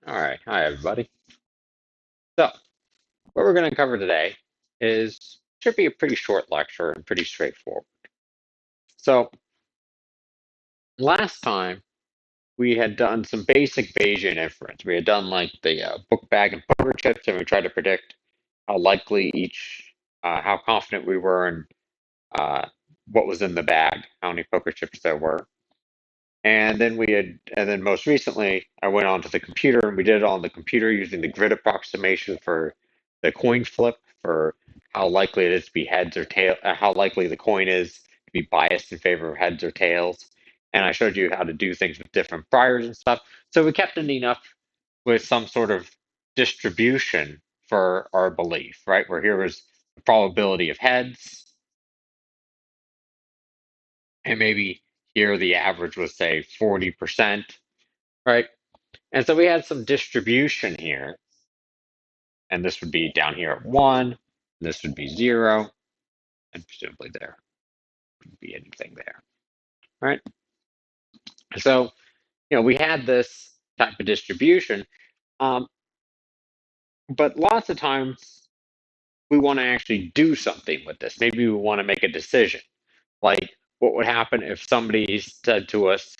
All right, hi everybody. So, what we're going to cover today should be a pretty short lecture and pretty straightforward. So, last time we had done some basic Bayesian inference. We had done like the book bag and poker chips, and we tried to predict how likely how confident we were in uh, what was in the bag, how many poker chips there were. And then most recently, I went onto the computer and we did it on the computer using the grid approximation for the coin flip for how likely it is to be heads or tail, how likely the coin is to be biased in favor of heads or tails. And I showed you how to do things with different priors and stuff. So we kept ending up with some sort of distribution for our belief, right? Where here was the probability of heads, and maybe here the average was say 40%, right? And so we had some distribution here, and this would be down here at 1, this would be 0, and presumably there wouldn't be anything there, right? So, we had this type of distribution, um, but lots of times we want to actually do something with this. Maybe we want to make a decision. Like, what would happen if somebody said to us,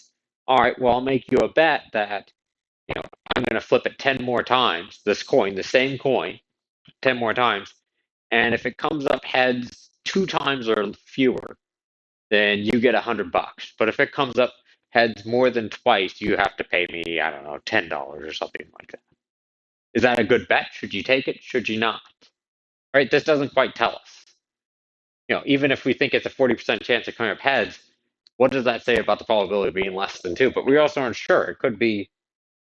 all right, well, I'll make you a bet that, I'm going to flip it 10 more times, this coin, the same coin, 10 more times. And if it comes up heads 2 times or fewer, then you get $100. But if it comes up heads more than twice, you have to pay me, I don't know, $10 or something like that. Is that a good bet? Should you take it? Should you not? Right? This doesn't quite tell us. Even if we think it's a 40% chance of coming up heads, what does that say about the probability of being less than 2? But we also aren't sure. It could be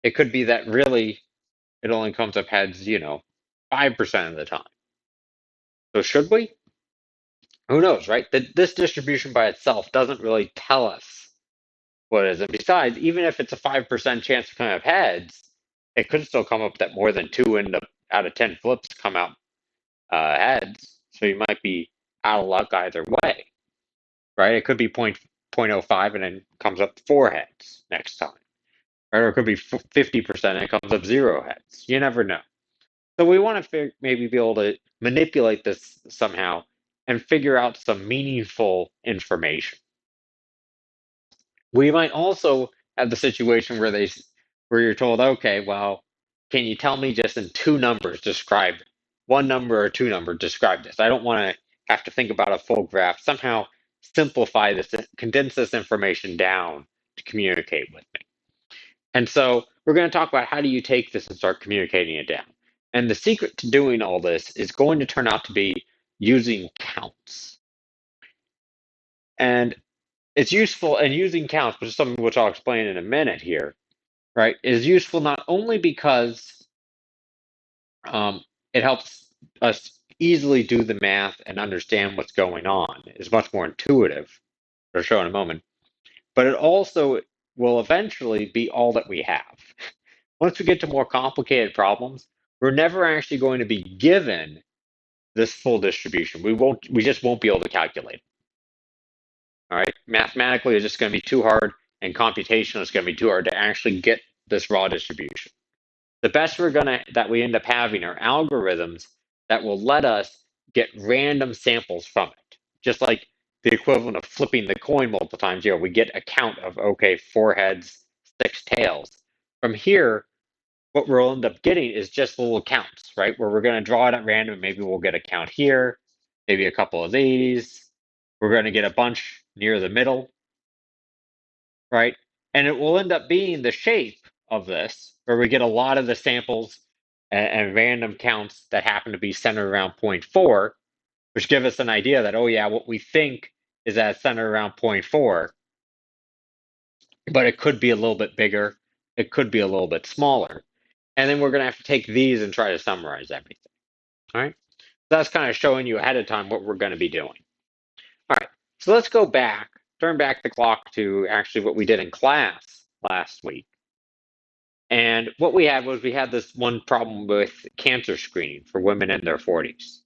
that really it only comes up heads, 5% of the time. So should we? Who knows, right? This distribution by itself doesn't really tell us what it is. And besides, even if it's a 5% chance of coming up heads, it could still come up that more than out of 10 flips come out heads. So you might be out of luck either way, right? It could be 0.05 and then comes up 4 heads next time, right? Or it could be 50% and it comes up 0 heads. You never know. So we want to maybe be able to manipulate this somehow and figure out some meaningful information. We might also have the situation where you're told, okay, well, can you tell me just in two numbers describe one number or two numbers describe this? I don't want to have to think about a full graph. Somehow simplify this, condense this information down to communicate with me. And so we're going to talk about how do you take this and start communicating it down. And the secret to doing all this is going to turn out to be using counts. And it's useful, and using counts, which is something which I'll explain in a minute here, right, is useful not only because um, it helps us easily do the math and understand what's going on, it's much more intuitive, which I'll show in a moment, but it also will eventually be all that we have. Once we get to more complicated problems, we're never actually going to be given this full distribution. We just won't be able to calculate it. All right, mathematically, it's just going to be too hard, and computationally, it's going to be too hard to actually get this raw distribution. The best that we end up having are algorithms that will let us get random samples from it. Just like the equivalent of flipping the coin multiple times, we get a count of, okay, 4 heads, 6 tails. From here, what we'll end up getting is just little counts, right? Where we're going to draw it at random. Maybe we'll get a count here, maybe a couple of these. We're going to get a bunch near the middle, right? And it will end up being the shape of this, where we get a lot of the samples and random counts that happen to be centered around 0.4, which give us an idea that, oh yeah, what we think is that it's centered around 0.4, but it could be a little bit bigger, it could be a little bit smaller. And then we're going to have to take these and try to summarize everything. All right. So that's kind of showing you ahead of time what we're going to be doing. All right. So let's go back, turn back the clock to actually what we did in class last week. And what we had this one problem with cancer screening for women in their 40s.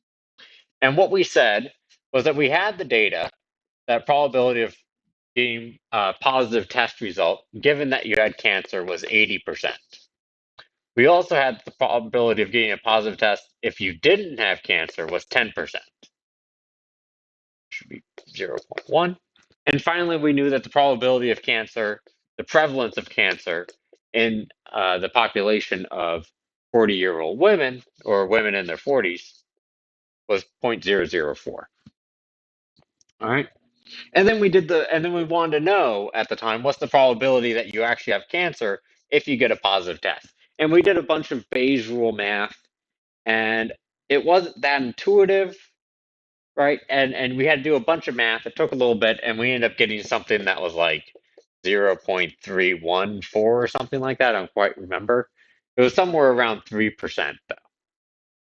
And what we said was that we had the data, that probability of being a positive test result, given that you had cancer, was 80%. We also had the probability of getting a positive test if you didn't have cancer was 10%. Should be 0.1. And finally, we knew that the probability of cancer, the prevalence of cancer in the population of 40-year-old women or women in their 40s was 0.004. All right. And then we wanted to know at the time what's the probability that you actually have cancer if you get a positive test. And we did a bunch of Bayes rule math, and it wasn't that intuitive, right? And we had to do a bunch of math. It took a little bit, and we ended up getting something that was like 0.314 or something like that. I don't quite remember. It was somewhere around 3%, though,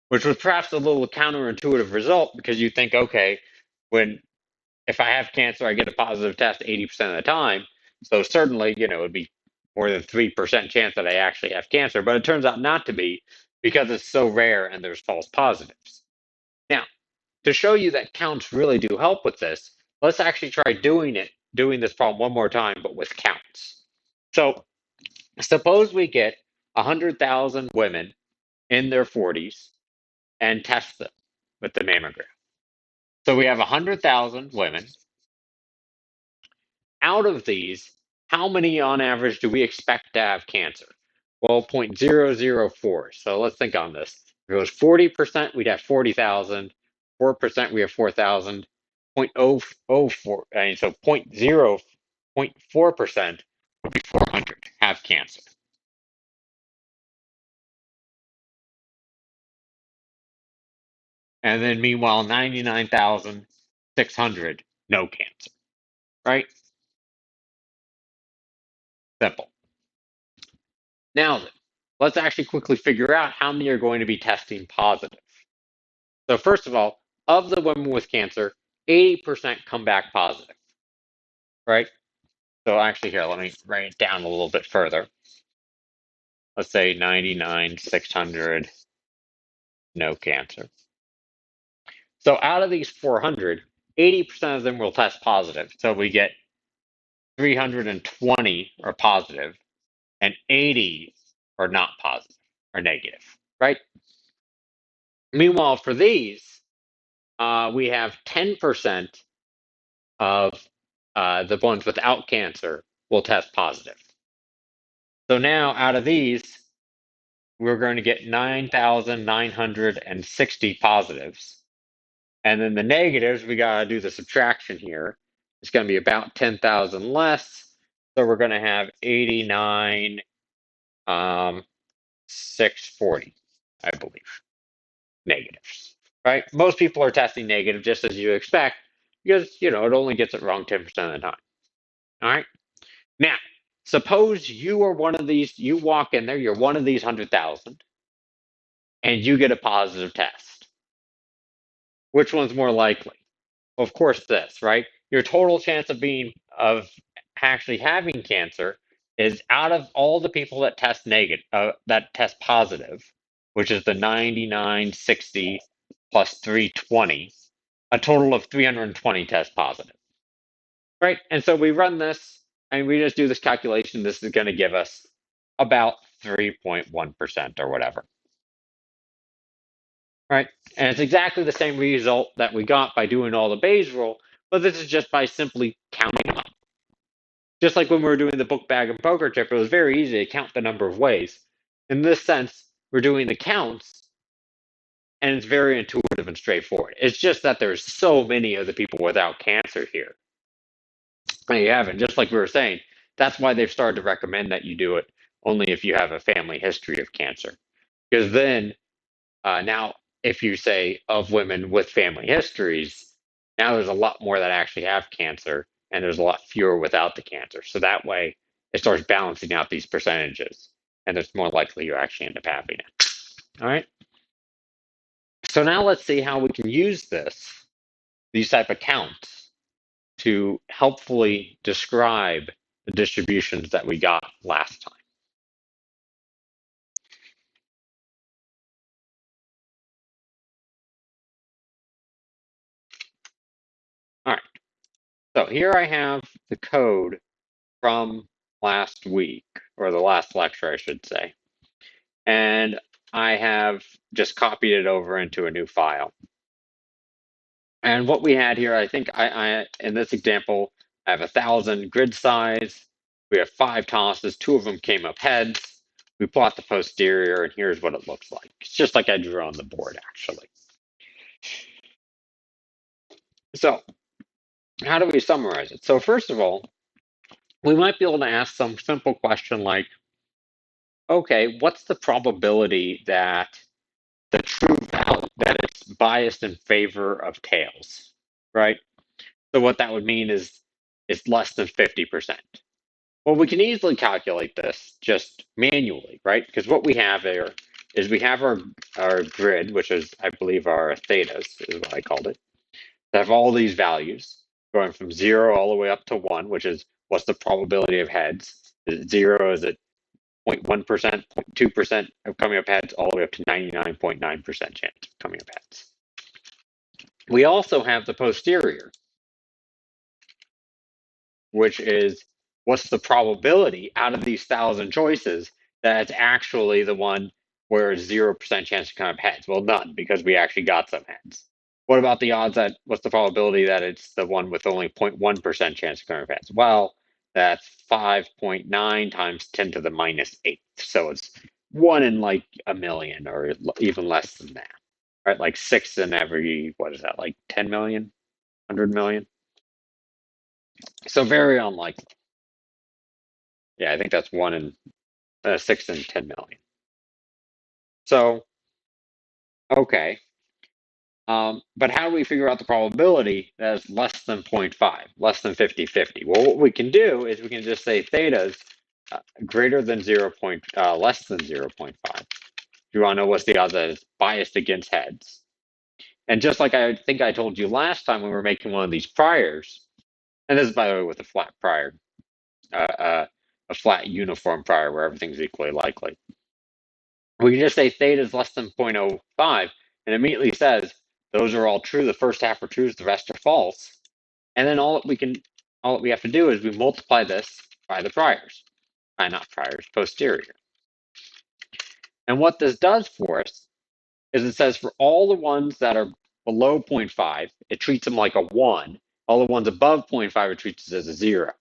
which was perhaps a little counterintuitive result because you think, okay, when if I have cancer, I get a positive test 80% of the time. So certainly, it would be more than 3% chance that I actually have cancer. But it turns out not to be because it's so rare and there's false positives. Now, to show you that counts really do help with this, let's actually try doing this problem one more time, but with counts. So suppose we get 100,000 women in their 40s and test them with the mammogram. So we have 100,000 women. Out of these, how many on average do we expect to have cancer? Well, 0.004. So let's think on this. If it was 40%, we'd have 40,000. 4%, we have 4,000. 0.004, and so 0.4% would be 400 have cancer. And then meanwhile, 99,600 no cancer, right? Simple. Now then, let's actually quickly figure out how many are going to be testing positive. So first of all, of the women with cancer, 80% come back positive, right? So actually here, let me write it down a little bit further. Let's say 99,600 no cancer. So out of these 400, 80% of them will test positive. So we get 320 are positive and 80 are not positive or negative, right? Meanwhile, for these, we have 10% of the ones without cancer will test positive. So now out of these, we're going to get 9,960 positives. And then the negatives, we got to do the subtraction here. It's going to be about 10,000 less. So we're going to have 89, 640, I believe, negatives, right? Most people are testing negative just as you expect because, it only gets it wrong 10% of the time. All right. Now, suppose you are one of these, you walk in there, you're one of these 100,000, and you get a positive test. Which one's more likely? Well, of course, this, right? Your total chance of actually having cancer is out of all the people that test negative, that test positive, which is the 99, 60 plus 320, a total of 320 test positive, right? And so we run this and we just do this calculation. This is going to give us about 3.1% or whatever, right? And it's exactly the same result that we got by doing all the Bayes rule, but this is just by simply counting up. Just like when we were doing the book bag and poker chip, it was very easy to count the number of ways. In this sense, we're doing the counts, and it's very intuitive and straightforward. It's just that there's so many of the people without cancer here. And you haven't, just like we were saying, that's why they've started to recommend that you do it only if you have a family history of cancer. Because then, now, if you say of women with family histories, now there's a lot more that actually have cancer, and there's a lot fewer without the cancer. So that way, it starts balancing out these percentages, and it's more likely you actually end up having it. All right. So now let's see how we can use these type of counts, to helpfully describe the distributions that we got last time. All right. So here I have the code from last week, or the last lecture, I should say. and I have just copied it over into a new file. And what we had here, I think I in this example, I have 1,000 grid size. We have 5 tosses, 2 of them came up heads. We plot the posterior, and here's what it looks like. It's just like I drew on the board, actually. So how do we summarize it? So first of all, we might be able to ask some simple question like, okay, what's the probability that the true value, that it's biased in favor of tails, right? So what that would mean is it's less than 50%. Well, we can easily calculate this just manually, right? Because what we have there is we have our grid, which is, I believe, our thetas, is what I called it. They have all these values going from 0 all the way up to 1, which is what's the probability of heads. Is it 0? Is it 0.1%, 0.2% of coming up heads, all the way up to 99.9% chance of coming up heads. We also have the posterior, which is what's the probability out of these 1,000 choices that it's actually the one where it's 0% chance to come up heads? Well, none, because we actually got some heads. What about the odds that, what's the probability that it's the one with only 0.1% chance of coming up heads? Well, that's 5.9 times 10 to the minus 8. So it's 1 in like a million, or even less than that, right? Like 6 in every, what is that, like 10 million, 100 million? So very unlikely. Yeah, I think that's 1 in 6 in 10 million. So, okay. But how do we figure out the probability that is less than 0.5, less than 50-50? Well, what we can do is we can just say theta's greater than 0. Less than 0.5. If you want to know what's the odds that it's biased against heads. And just like I think I told you last time when we were making one of these priors, and this is, by the way, with a flat prior, a flat uniform prior where everything's equally likely. We can just say theta is less than 0.05, and immediately says those are all true. The first half are true, the rest are false. And then all we have to do is we multiply this by the priors. Not priors, posterior. And what this does for us is it says for all the ones that are below 0.5, it treats them like a 1. All the ones above 0.5, it treats it as a 0.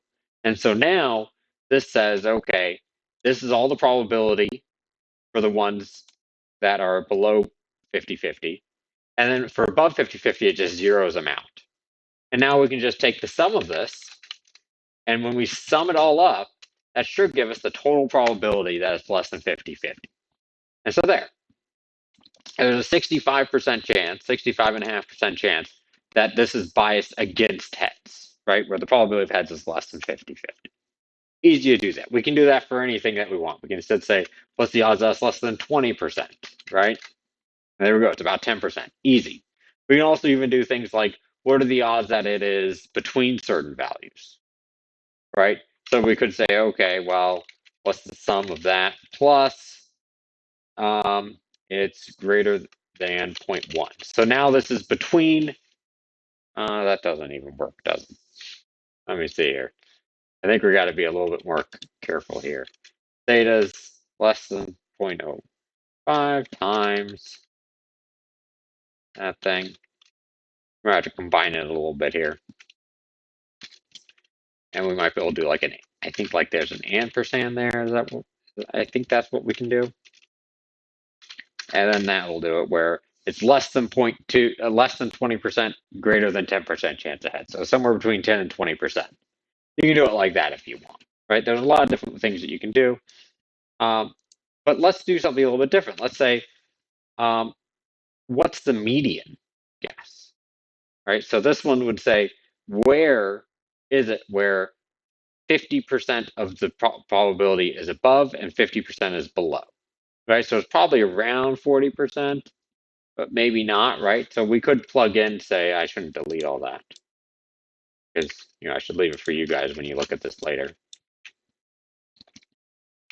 And so now this says, okay, this is all the probability for the ones that are below 50-50. And then for above 50-50, it just zeroes them out. And now we can just take the sum of this, and when we sum it all up, that should give us the total probability that it's less than 50-50. And so there. And there's a 65% chance, 65.5% chance that this is biased against heads, right? Where the probability of heads is less than 50-50. Easy to do that. We can do that for anything that we want. We can instead say, what's the odds that's less than 20%, right? And there we go. It's about 10%. Easy. We can also even do things like, what are the odds that it is between certain values, right? So we could say, okay, well, what's the sum of that plus it's greater than 0.1. So now this is between, that doesn't even work, does it? Let me see here. I think we got to be a little bit more careful here. Theta's less than 0.05 times that thing. We're going to have to combine it a little bit here. And we might be able to do like an, I think like there's an ampersand there. Is that what, I think that's what we can do. And then that will do it where it's less than 0.2, less than 20%, greater than 10% chance ahead. So somewhere between 10 and 20%. You can do it like that if you want, right? There's a lot of different things that you can do. But let's do something a little bit different. Let's say, what's the median guess, right? So this one would say, where is it where 50% of the probability is above and 50% is below, right? So it's probably around 40%, but maybe not, right? So we could plug in, say, I shouldn't delete all that because, I should leave it for you guys when you look at this later.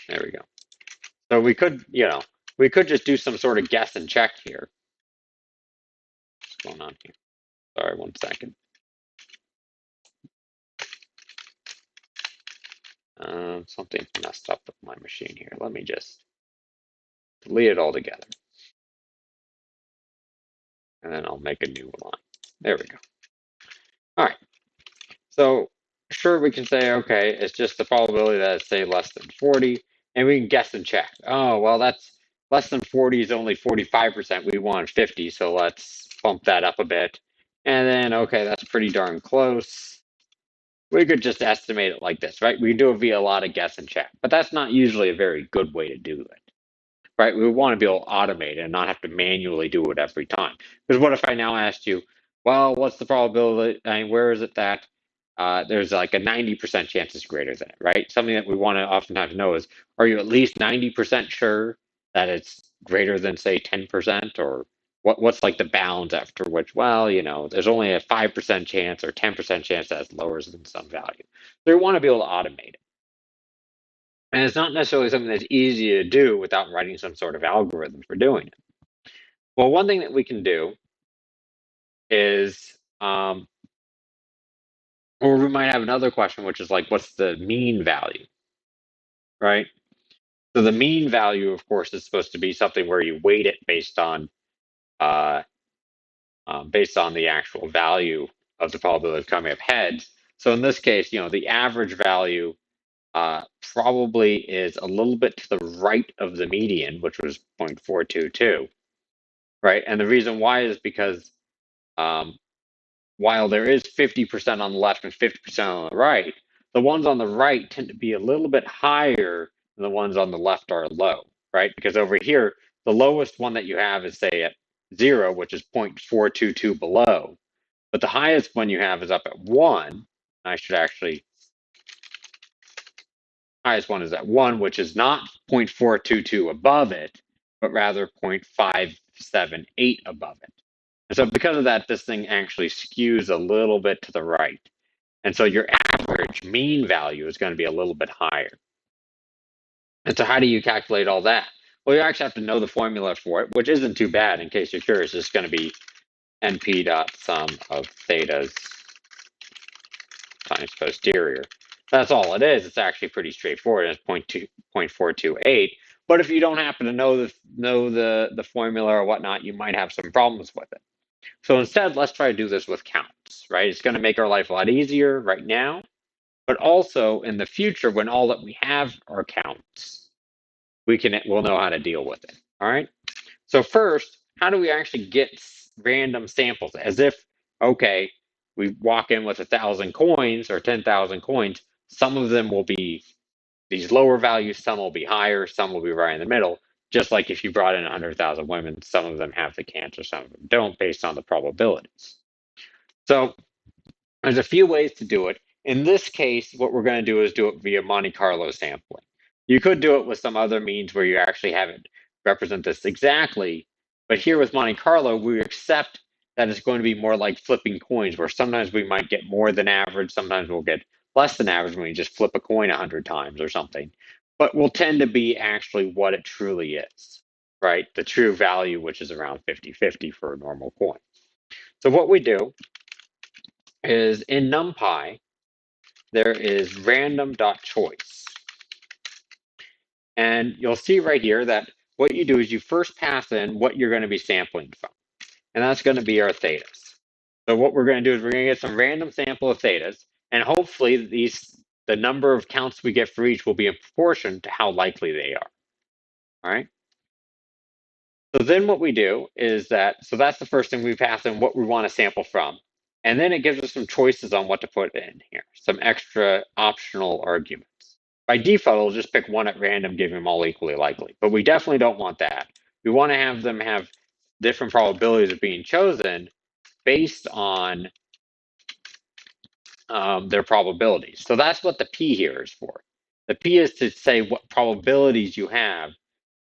There we go. So we could, we could just do some sort of guess and check here. What's going on here? Sorry, one second. Something messed up with my machine here. Let me just delete it all together. And then I'll make a new line. There we go. All right. So sure, we can say, okay, it's just the probability that it's, say, less than 40, and we can guess and check. Oh, well, that's less than 40 is only 45%. We want 50, so let's bump that up a bit. And then, okay, that's pretty darn close. We could just estimate it like this, right? We can do it via a lot of guess and check, but that's not usually a very good way to do it. Right? We want to be able to automate it and not have to manually do it every time. Because what if I now asked you, well, what's the probability? I mean, where is it that there's like a 90% chance it's greater than it, right? Something that we want to oftentimes know is, are you at least 90% sure that it's greater than, say, 10%? Or what's like the bounds after which, well, there's only a 5% chance or 10% chance that it's lower than some value. So we want to be able to automate it. And it's not necessarily something that's easy to do without writing some sort of algorithm for doing it. Well, one thing that we can do is, or we might have another question, which is like, what's the mean value, right? So the mean value, of course, is supposed to be something where you weight it based on the actual value of the probability of coming up heads. So in this case, the average value probably is a little bit to the right of the median, which was 0.422. Right, and the reason why is because while there is 50% on the left and 50% on the right, the ones on the right tend to be a little bit higher than the ones on the left are low, right? Because over here, the lowest one that you have is, say, at 0, which is 0.422 below, but the highest one you have is up at 1. I should actually, highest one is at 1, which is not 0.422 above it, but rather 0.578 above it. And so because of that, this thing actually skews a little bit to the right. And so your average mean value is going to be a little bit higher. And so how do you calculate all that? Well, you actually have to know the formula for it, which isn't too bad. In case you're curious, it's going to be np dot sum of thetas times posterior. That's all it is. It's actually pretty straightforward. It's 0.428. But if you don't happen to know the formula or whatnot, you might have some problems with it. So instead, let's try to do this with counts, right? It's going to make our life a lot easier right now, but also in the future, when all that we have are counts, we'll know how to deal with it, all right? So first, how do we actually get random samples? As if, okay, we walk in with 1,000 coins or 10,000 coins, some of them will be these lower values, some will be higher, some will be right in the middle. Just like if you brought in 100,000 women, some of them have the cancer, some of them don't, based on the probabilities. So there's a few ways to do it. In this case, what we're going to do is do it via Monte Carlo sampling. You could do it with some other means where you actually have it represent this exactly, but here with Monte Carlo, we accept that it's going to be more like flipping coins, where sometimes we might get more than average, sometimes we'll get less than average when you just flip a coin 100 times or something, but will tend to be actually what it truly is, right? The true value, which is around 50-50 for a normal coin. So what we do is in NumPy, there is random.choice. And you'll see right here that what you do is you first pass in what you're going to be sampling from. And that's going to be our thetas. So what we're going to do is we're going to get some random sample of thetas, and hopefully the number of counts we get for each will be in proportion to how likely they are. All right. So then what we do is so that's the first thing we pass in what we want to sample from. And then it gives us some choices on what to put in here, some extra optional arguments. By default, it'll just pick one at random, give them all equally likely. But we definitely don't want that. We want to have them have different probabilities of being chosen based on their probabilities. So that's what the P here is for. The P is to say what probabilities you have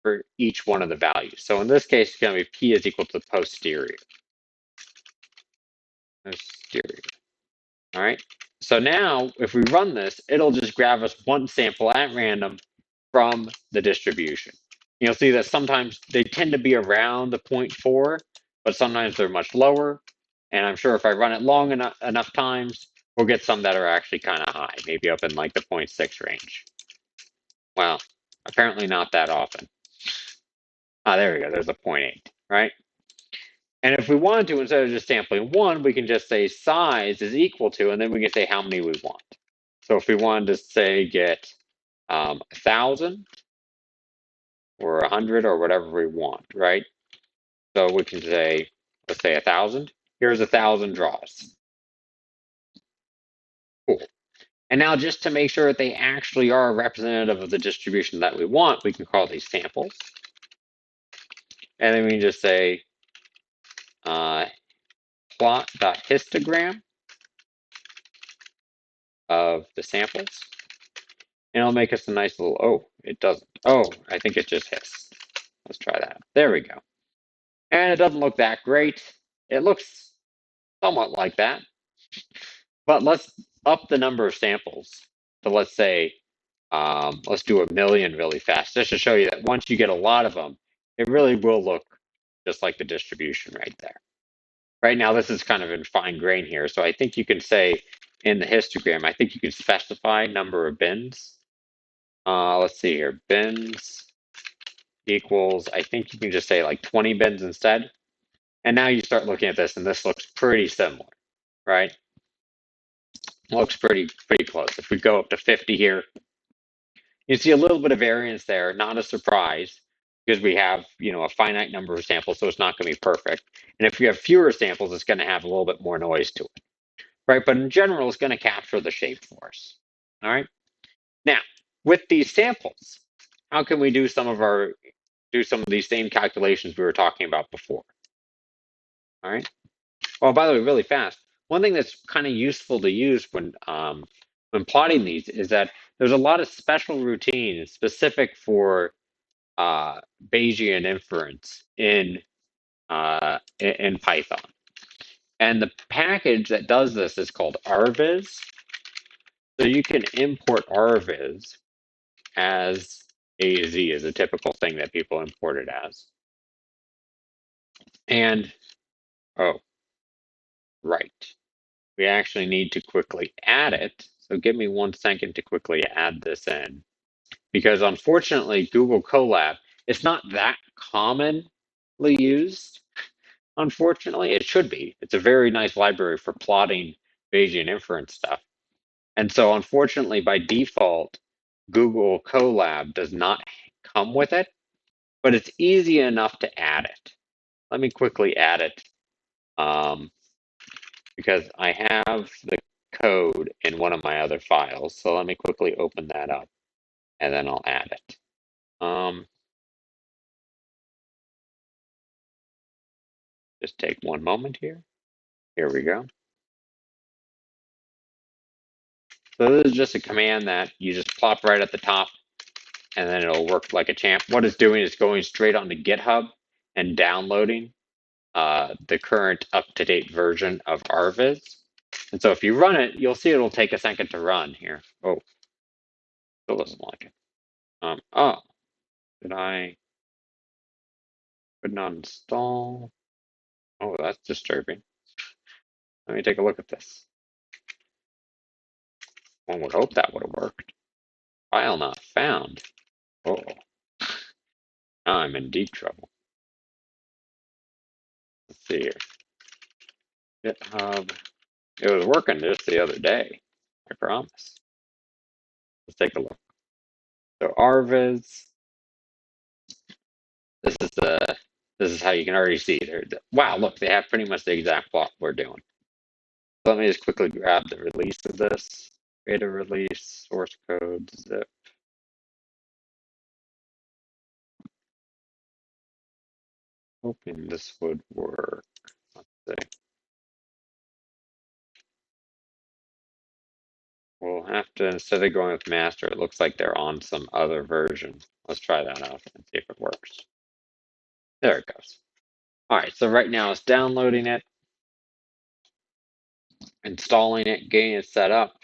for each one of the values. So in this case, it's going to be P is equal to posterior. Posterior. All right. So now if we run this, it'll just grab us one sample at random from the distribution. You'll see that sometimes they tend to be around the 0.4, but sometimes they're much lower. And I'm sure if I run it long enough times, we'll get some that are actually kind of high, maybe up in like the 0.6 range. Well, apparently not that often. There we go. There's a 0.8, right? And if we wanted to, instead of just sampling one, we can just say size is equal to, and then we can say how many we want. So if we wanted to say get 1,000 or 100 or whatever we want, right? So we can say, let's say 1,000. Here's 1,000 draws. Cool. And now just to make sure that they actually are representative of the distribution that we want, we can call these samples. And then we can just say plot.histogram of the samples. And it'll make us a nice little, oh, it doesn't. Oh, I think it just hits. Let's try that. There we go. And it doesn't look that great. It looks somewhat like that. But let's up the number of samples to, let's say, let's do 1,000,000 really fast, just to show you that once you get a lot of them, it really will look just like the distribution right there. Right now, this is kind of in fine grain here, so I think you can say in the histogram, I think you can specify number of bins. Let's see here, bins equals, I think you can just say like 20 bins instead. And now you start looking at this, and this looks pretty similar, right? Looks pretty close. If we go up to 50 here, you see a little bit of variance there, not a surprise, because we have, a finite number of samples, so it's not going to be perfect. And if we have fewer samples, it's going to have a little bit more noise to it, right? But in general, it's going to capture the shape for us, all right? Now, with these samples, how can we do some of these same calculations we were talking about before, all right? Oh, by the way, really fast, one thing that's kind of useful to use when plotting these is that there's a lot of special routines specific for Bayesian inference in Python. And the package that does this is called rviz. So you can import rviz as AZ is a typical thing that people import it as. And, oh, right. We actually need to quickly add it. So give me 1 second to quickly add this in. Because unfortunately, Google Colab, it's not that commonly used. Unfortunately, it should be. It's a very nice library for plotting Bayesian inference stuff. And so unfortunately, by default, Google Colab does not come with it, but it's easy enough to add it. Let me quickly add it because I have the code in one of my other files. So let me quickly open that up and then I'll add it. Just take one moment here. Here we go. So this is just a command that you just plop right at the top and then it'll work like a champ. What it's doing is going straight onto GitHub and downloading the current up-to-date version of rviz. And so if you run it, you'll see it'll take a second to run here. Oh, still doesn't like it. Oh, could not install? Oh, that's disturbing. Let me take a look at this. One would hope that would have worked. File not found. Oh, now I'm in deep trouble. Let's see here. GitHub. It was working just the other day. I promise. Let's take a look. So rviz. This is how you can already see there. Wow, look, they have pretty much the exact plot we're doing. So let me just quickly grab the release of this. Create a release, source code, zip. Hoping this would work. Let's see. We'll have to, instead of going with master, it looks like they're on some other version. Let's try that out and see if it works. There it goes. All right, so right now it's downloading it, installing it, getting it set up,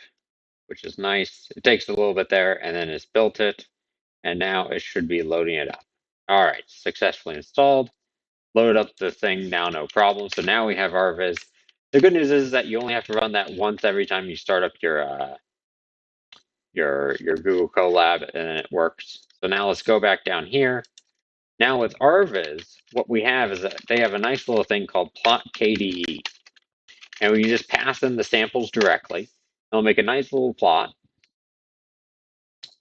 which is nice. It takes a little bit there, and then it's built it, and now it should be loading it up. All right, successfully installed. Loaded up the thing now, no problem. So now we have rviz. The good news is that you only have to run that once every time you start up your Google Colab, and then it works. So now let's go back down here. Now with ARVIS, what we have is that they have a nice little thing called plot KDE. And we can just pass in the samples directly. It'll make a nice little plot.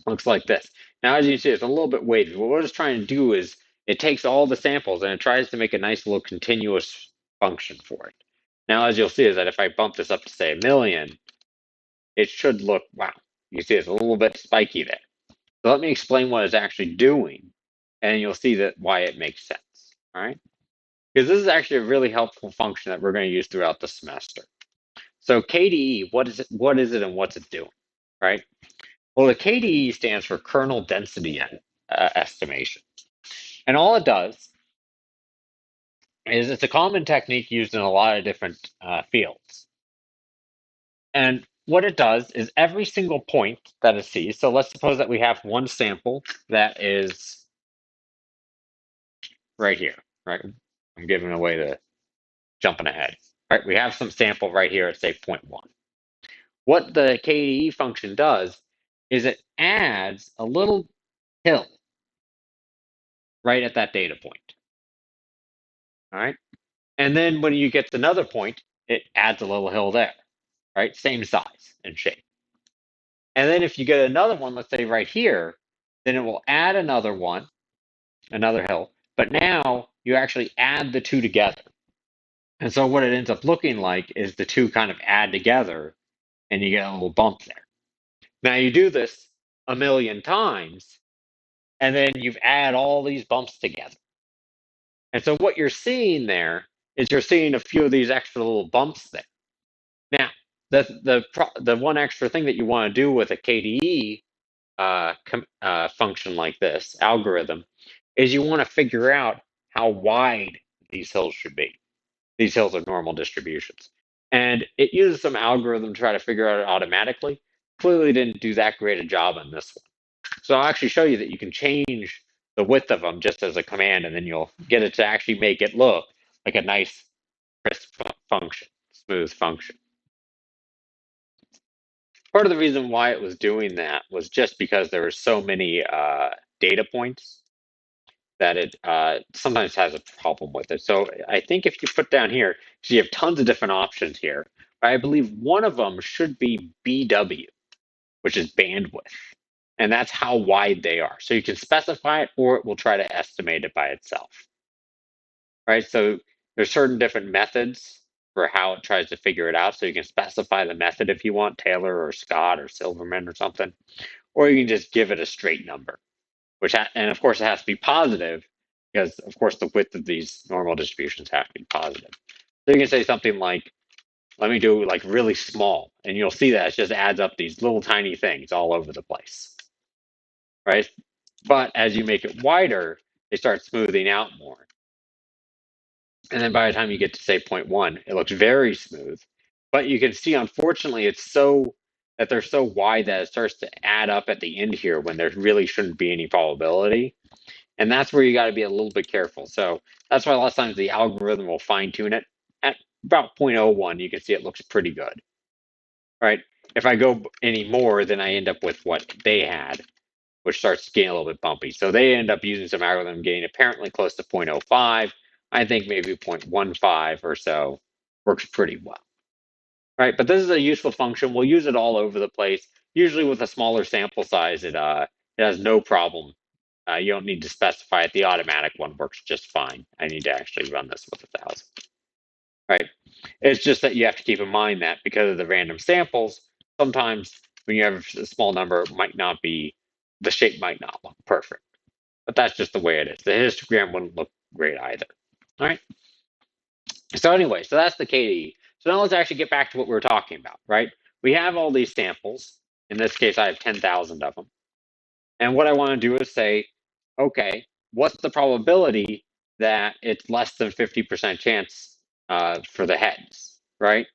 Looks like this. Now, as you see, it's a little bit weighted. What it's trying to do is it takes all the samples and it tries to make a nice little continuous function for it. Now, as you'll see, is that if I bump this up to, say, 1,000,000, it should look, wow, you see it's a little bit spiky there. So let me explain what it's actually doing, and you'll see that why it makes sense, all right? Because this is actually a really helpful function that we're going to use throughout the semester. So KDE, what is it and what's it doing, right? Well, the KDE stands for kernel density estimation. And all it does is it's a common technique used in a lot of different fields. And what it does is every single point that it sees, so let's suppose that we have one sample that is right here, right? I'm giving away the jumping ahead. Right, we have some sample right here at say 0.1. What the KDE function does is it adds a little hill right at that data point. All right. And then when you get to another point, it adds a little hill there, right? Same size and shape. And then if you get another one, let's say right here, then it will add another one, another hill. But now you actually add the two together. And so what it ends up looking like is the two kind of add together and you get a little bump there. Now you do this 1,000,000 times and then you've add all these bumps together. And so what you're seeing there is you're seeing a few of these extra little bumps there. Now, the one extra thing that you want to do with a KDE function like this, algorithm, is you want to figure out how wide these hills should be. These hills are normal distributions. And it uses some algorithm to try to figure out it automatically. Clearly didn't do that great a job on this one. So I'll actually show you that you can change the width of them just as a command, and then you'll get it to actually make it look like a nice, crisp function, smooth function. Part of the reason why it was doing that was just because there were so many data points that it sometimes has a problem with it. So I think if you put down here, so you have tons of different options here. I believe one of them should be BW, which is bandwidth. And that's how wide they are. So you can specify it or it will try to estimate it by itself. Right? So there's certain different methods for how it tries to figure it out. So you can specify the method if you want, Taylor or Scott or Silverman or something. Or you can just give it a straight number, and of course it has to be positive because of course the width of these normal distributions have to be positive. So you can say something like, let me do like really small, and you'll see that it just adds up these little tiny things all over the place. Right? But as you make it wider, they start smoothing out more. And then by the time you get to say 0.1, it looks very smooth. But you can see, unfortunately, they're so wide that it starts to add up at the end here when there really shouldn't be any probability. And that's where you got to be a little bit careful. So that's why a lot of times the algorithm will fine tune it. At about 0.01, you can see it looks pretty good. Right? If I go any more, then I end up with what they had, which starts getting a little bit bumpy. So they end up using some algorithm getting apparently close to 0.05. I think maybe 0.15 or so works pretty well. Right, but this is a useful function. We'll use it all over the place. Usually with a smaller sample size, it has no problem. You don't need to specify it. The automatic one works just fine. I need to actually run this with 1,000. Right, it's just that you have to keep in mind that because of the random samples, sometimes when you have a small number, the shape might not look perfect. But that's just the way it is. The histogram wouldn't look great either. All right. So anyway, so that's the KDE. So now let's actually get back to what we were talking about, right? We have all these samples. In this case, I have 10,000 of them. And what I want to do is say, okay, what's the probability that it's less than 50% chance for the heads, right?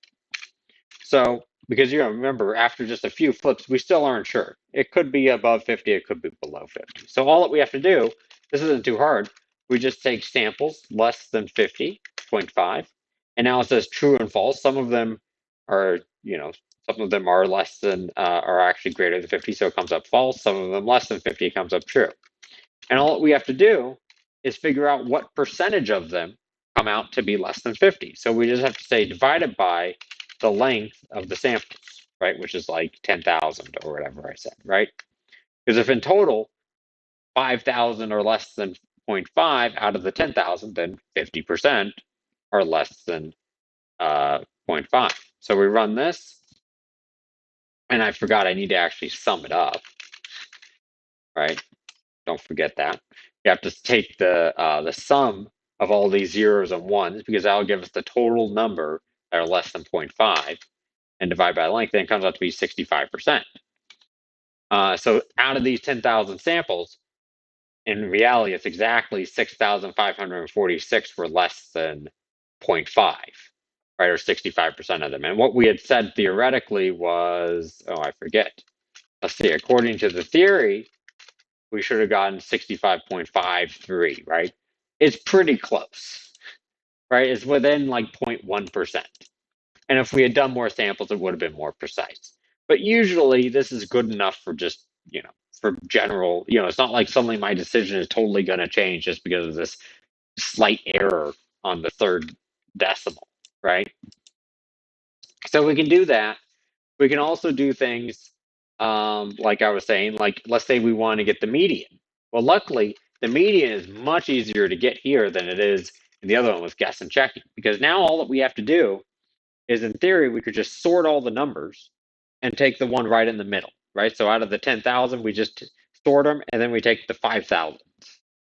So, because you remember, after just a few flips, we still aren't sure. It could be above 50, it could be below 50. So all that we have to do, this isn't too hard, we just take samples less than 50.5, and now it says true and false. Some of them are, some of them are less than, are actually greater than 50, so it comes up false. Some of them less than 50, it comes up true. And all that we have to do is figure out what percentage of them come out to be less than 50. So we just have to say divided by the length of the samples, right? Which is like 10,000 or whatever I said, right? Because if in total 5,000 or less than 0.5 out of the 10,000, then 50% are less than 0.5. So we run this, and I forgot I need to actually sum it up, right? Don't forget that. You have to take the sum of all these zeros and ones, because that'll give us the total number that are less than 0.5, and divide by length, then it comes out to be 65%. So out of these 10,000 samples, in reality, it's exactly 6,546 were less than 0.5, right, or 65% of them. And what we had said theoretically was, oh, I forget. Let's see, according to the theory, we should have gotten 65.53, right? It's pretty close, right? It's within like 0.1%. And if we had done more samples, it would have been more precise. But usually this is good enough for just, for general, it's not like suddenly my decision is totally going to change just because of this slight error on the third decimal, right? So we can do that. We can also do things like I was saying, like let's say we want to get the median. Well, luckily, the median is much easier to get here than it is in the other one with guess and checking, because now all that we have to do is, in theory, we could just sort all the numbers and take the one right in the middle, right? So out of the 10,000, we just sort them, and then we take the 5,000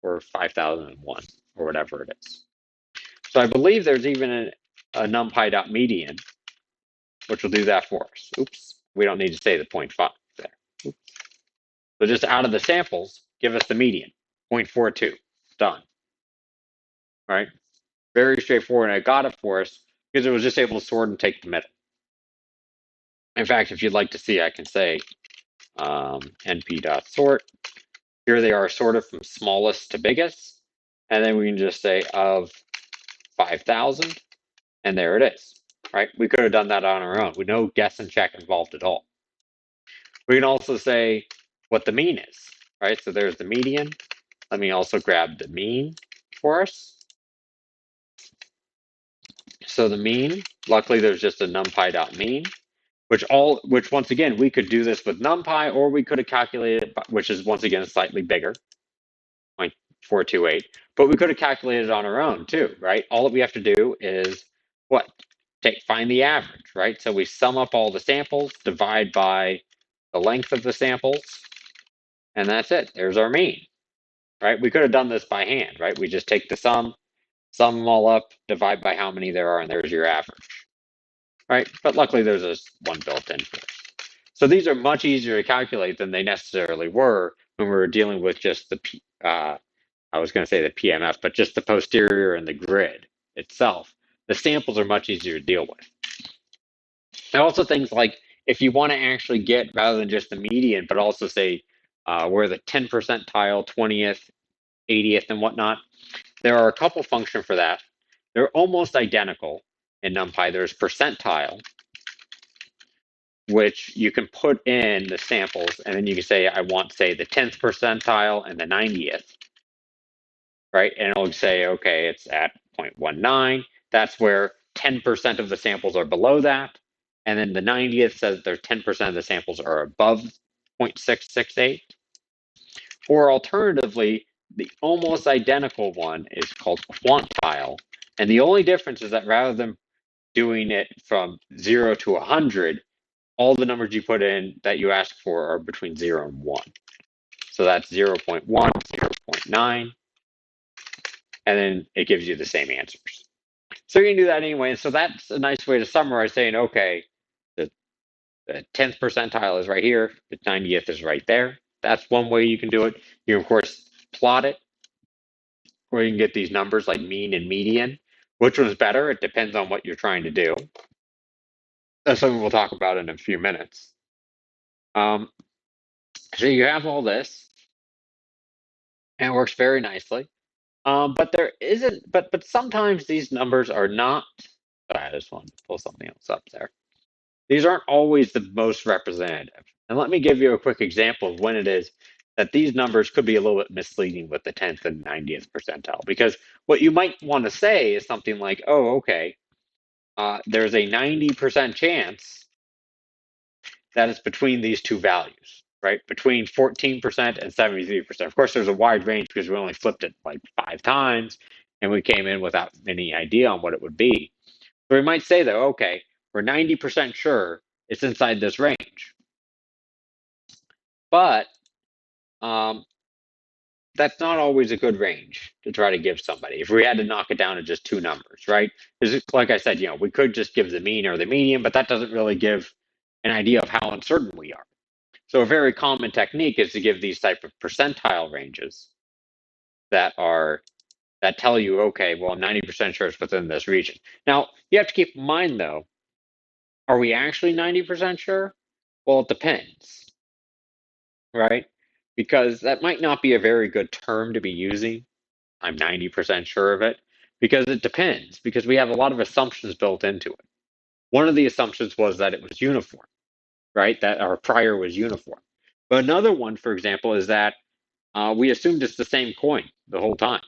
or 5,001 or whatever it is. So I believe there's even a numpy.median, which will do that for us. Oops, we don't need to say the 0.5 there. Oops. So just out of the samples, give us the median, 0.42, done, right? Very straightforward, and I got it for us because it was just able to sort and take the middle. In fact, if you'd like to see, I can say np.sort. Here they are sorted from smallest to biggest, and then we can just say of 5,000, and there it is, right? We could have done that on our own with no guess and check involved at all. We can also say what the mean is, right? So there's the median. Let me also grab the mean for us. So the mean, luckily there's just a numpy.mean, which once again, we could do this with numpy, or we could have calculated it, which is once again slightly bigger, 0.428, but we could have calculated it on our own too, right? All that we have to do is what? Find the average, right? So we sum up all the samples, divide by the length of the samples, and that's it. There's our mean, right? We could have done this by hand, right? We just take the sum them all up, divide by how many there are, and there's your average, right? But luckily there's this one built in for us. So these are much easier to calculate than they necessarily were when we were dealing with just the, I was going to say the PMF, but just the posterior and the grid itself. The samples are much easier to deal with. And also things like if you want to actually get, rather than just the median, but also say where the 10 percentile, 20th, 80th, and whatnot, there are a couple functions for that. They're almost identical in NumPy. There's percentile, which you can put in the samples, and then you can say, I want, say, the 10th percentile and the 90th, right? And it'll say, okay, it's at 0.19. That's where 10% of the samples are below that. And then the 90th says that 10% of the samples are above 0.668. Or alternatively, the almost identical one is called Quantile. And the only difference is that rather than doing it from 0 to 100, all the numbers you put in that you ask for are between 0 and 1. So that's 0.1, 0.9, and then it gives you the same answers. So you can do that anyway. And so that's a nice way to summarize, saying, okay, the 10th percentile is right here, the 90th is right there. That's one way you can do it. You can, of course, plot it, or you can get these numbers like mean and median. Which one's better? It depends on what you're trying to do. That's something we'll talk about in a few minutes. So you have all this, and it works very nicely. But there isn't. But sometimes these numbers are not. I just want to pull something else up there. These aren't always the most representative. And let me give you a quick example of when it is. that these numbers could be a little bit misleading with the 10th and 90th percentile. Because what you might want to say is something like, oh, okay, there's a 90% chance that it's between these two values, right? Between 14% and 73%. Of course, there's a wide range because we only flipped it like 5 times and we came in without any idea on what it would be. So we might say, though, okay, we're 90% sure it's inside this range. But that's not always a good range to try to give somebody. If we had to knock it down to just two numbers, right? Because like I said, we could just give the mean or the median, but that doesn't really give an idea of how uncertain we are. So a very common technique is to give these type of percentile ranges that tell you, okay, well, I'm 90% sure it's within this region. Now, you have to keep in mind, though, are we actually 90% sure? Well, it depends, right? Because that might not be a very good term to be using. I'm 90% sure of it, because it depends, because we have a lot of assumptions built into it. One of the assumptions was that it was uniform, right? That our prior was uniform. But another one, for example, is that we assumed it's the same coin the whole time,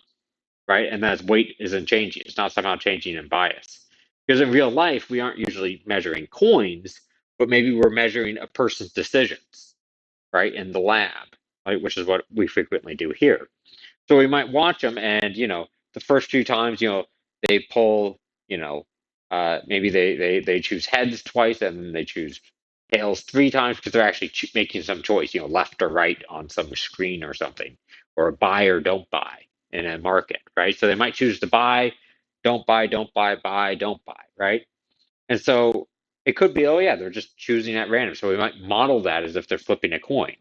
right? And that weight isn't changing. It's not somehow changing in bias. Because in real life, we aren't usually measuring coins, but maybe we're measuring a person's decisions, right, in the lab, right, which is what we frequently do here. So we might watch them, and the first few times, they pull, maybe they choose heads twice, and then they choose tails 3 times because they're actually making some choice, left or right on some screen or something, or buy or don't buy in a market, right? So they might choose to buy, don't buy, don't buy, buy, don't buy, right? And so it could be, oh yeah, they're just choosing at random. So we might model that as if they're flipping a coin.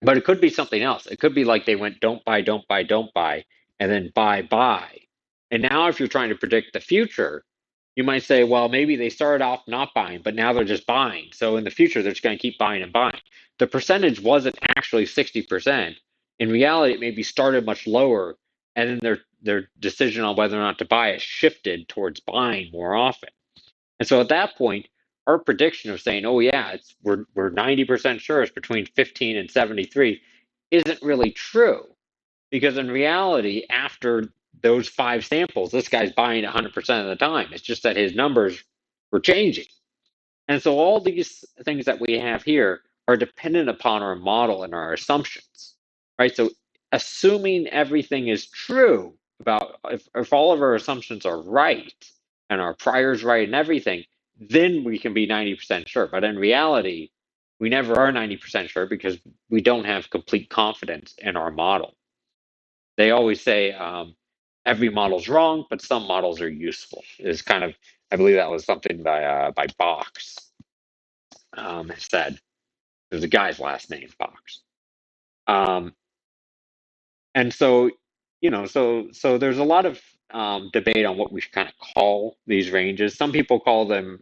But it could be something else. It could be like they went don't buy, don't buy, don't buy, and then buy, buy. And now if you're trying to predict the future, you might say, well, maybe they started off not buying, but now they're just buying. So in the future, they're just going to keep buying and buying. The percentage wasn't actually 60%. In reality, it maybe started much lower, and then their decision on whether or not to buy it shifted towards buying more often. And so at that point, our prediction of saying, "Oh yeah, we're 90% sure it's between 15 and 73," isn't really true, because in reality, after those 5 samples, this guy's buying 100% of the time. It's just that his numbers were changing. And so all these things that we have here are dependent upon our model and our assumptions, right? So assuming everything is true about if all of our assumptions are right and our prior's right and everything, then we can be 90% sure. But in reality, we never are 90% sure because we don't have complete confidence in our model. They always say every model's wrong, but some models are useful. Is kind of, I believe that was something by Box said. There's a guy's last name, Box. Um, and so, so there's a lot of debate on what we should kind of call these ranges. Some people call them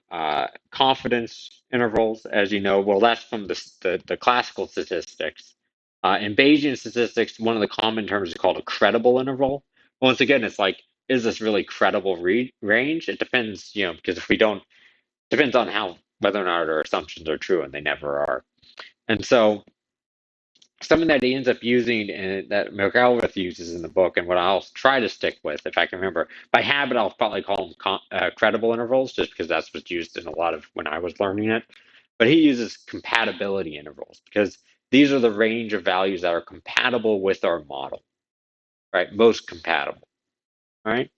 confidence intervals, as you know. Well, that's from the classical statistics. In Bayesian statistics, one of the common terms is called a credible interval. Once again, it's like, is this really credible range? It depends, because if we don't, depends on whether or not our assumptions are true, and they never are. And so something that he ends up using and that McElrath uses in the book, and what I'll try to stick with, if I can remember, by habit, I'll probably call them credible intervals, just because that's what's used in a lot of when I was learning it. But he uses compatibility intervals because these are the range of values that are compatible with our model, right? Most compatible, right?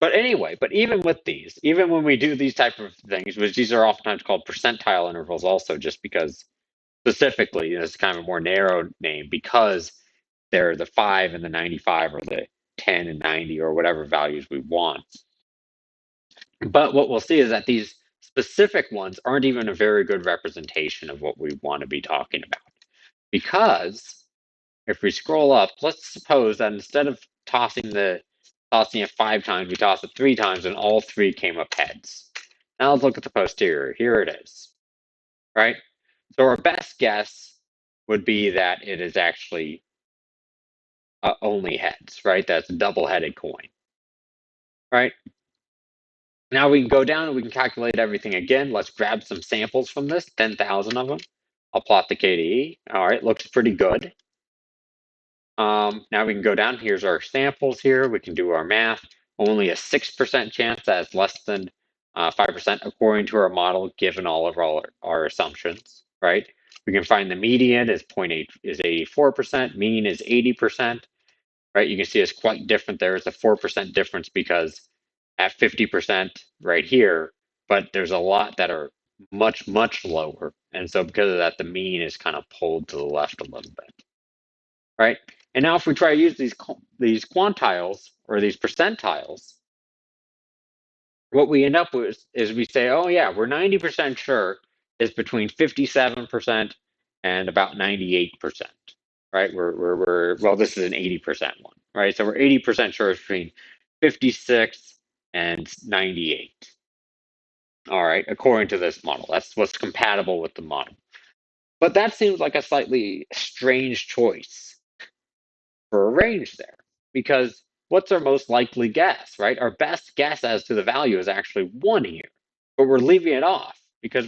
But anyway, but even with these, even when we do these type of things, which these are oftentimes called percentile intervals also, just because specifically, it's kind of a more narrow name because they're the 5 and the 95 or the 10 and 90 or whatever values we want. But what we'll see is that these specific ones aren't even a very good representation of what we want to be talking about. Because if we scroll up, let's suppose that instead of tossing it 5 times, we toss it 3 times and all 3 came up heads. Now let's look at the posterior. Here it is, right? So our best guess would be that it is actually only heads, right? That's a double-headed coin, right? Now we can go down and we can calculate everything again. Let's grab some samples from this, 10,000 of them. I'll plot the KDE. All right, looks pretty good. Now we can go down. Here's our samples here. We can do our math. Only a 6% chance that it's less than 5% according to our model, given all of our assumptions, right? We can find the median is 0.8 is 84%, mean is 80%, right? You can see it's quite different there. It's a 4% difference because at 50% right here, but there's a lot that are much, much lower. And so because of that, the mean is kind of pulled to the left a little bit, right? And now if we try to use these quantiles or these percentiles, what we end up with is we say, oh yeah, we're 90% sure it's between 57% and about 98%, right? Well, this is an 80% one, right? So we're 80% sure it's between 56 and 98. All right, according to this model. That's what's compatible with the model. But that seems like a slightly strange choice for a range there, because what's our most likely guess, right? Our best guess as to the value is actually 1 here, but we're leaving it off because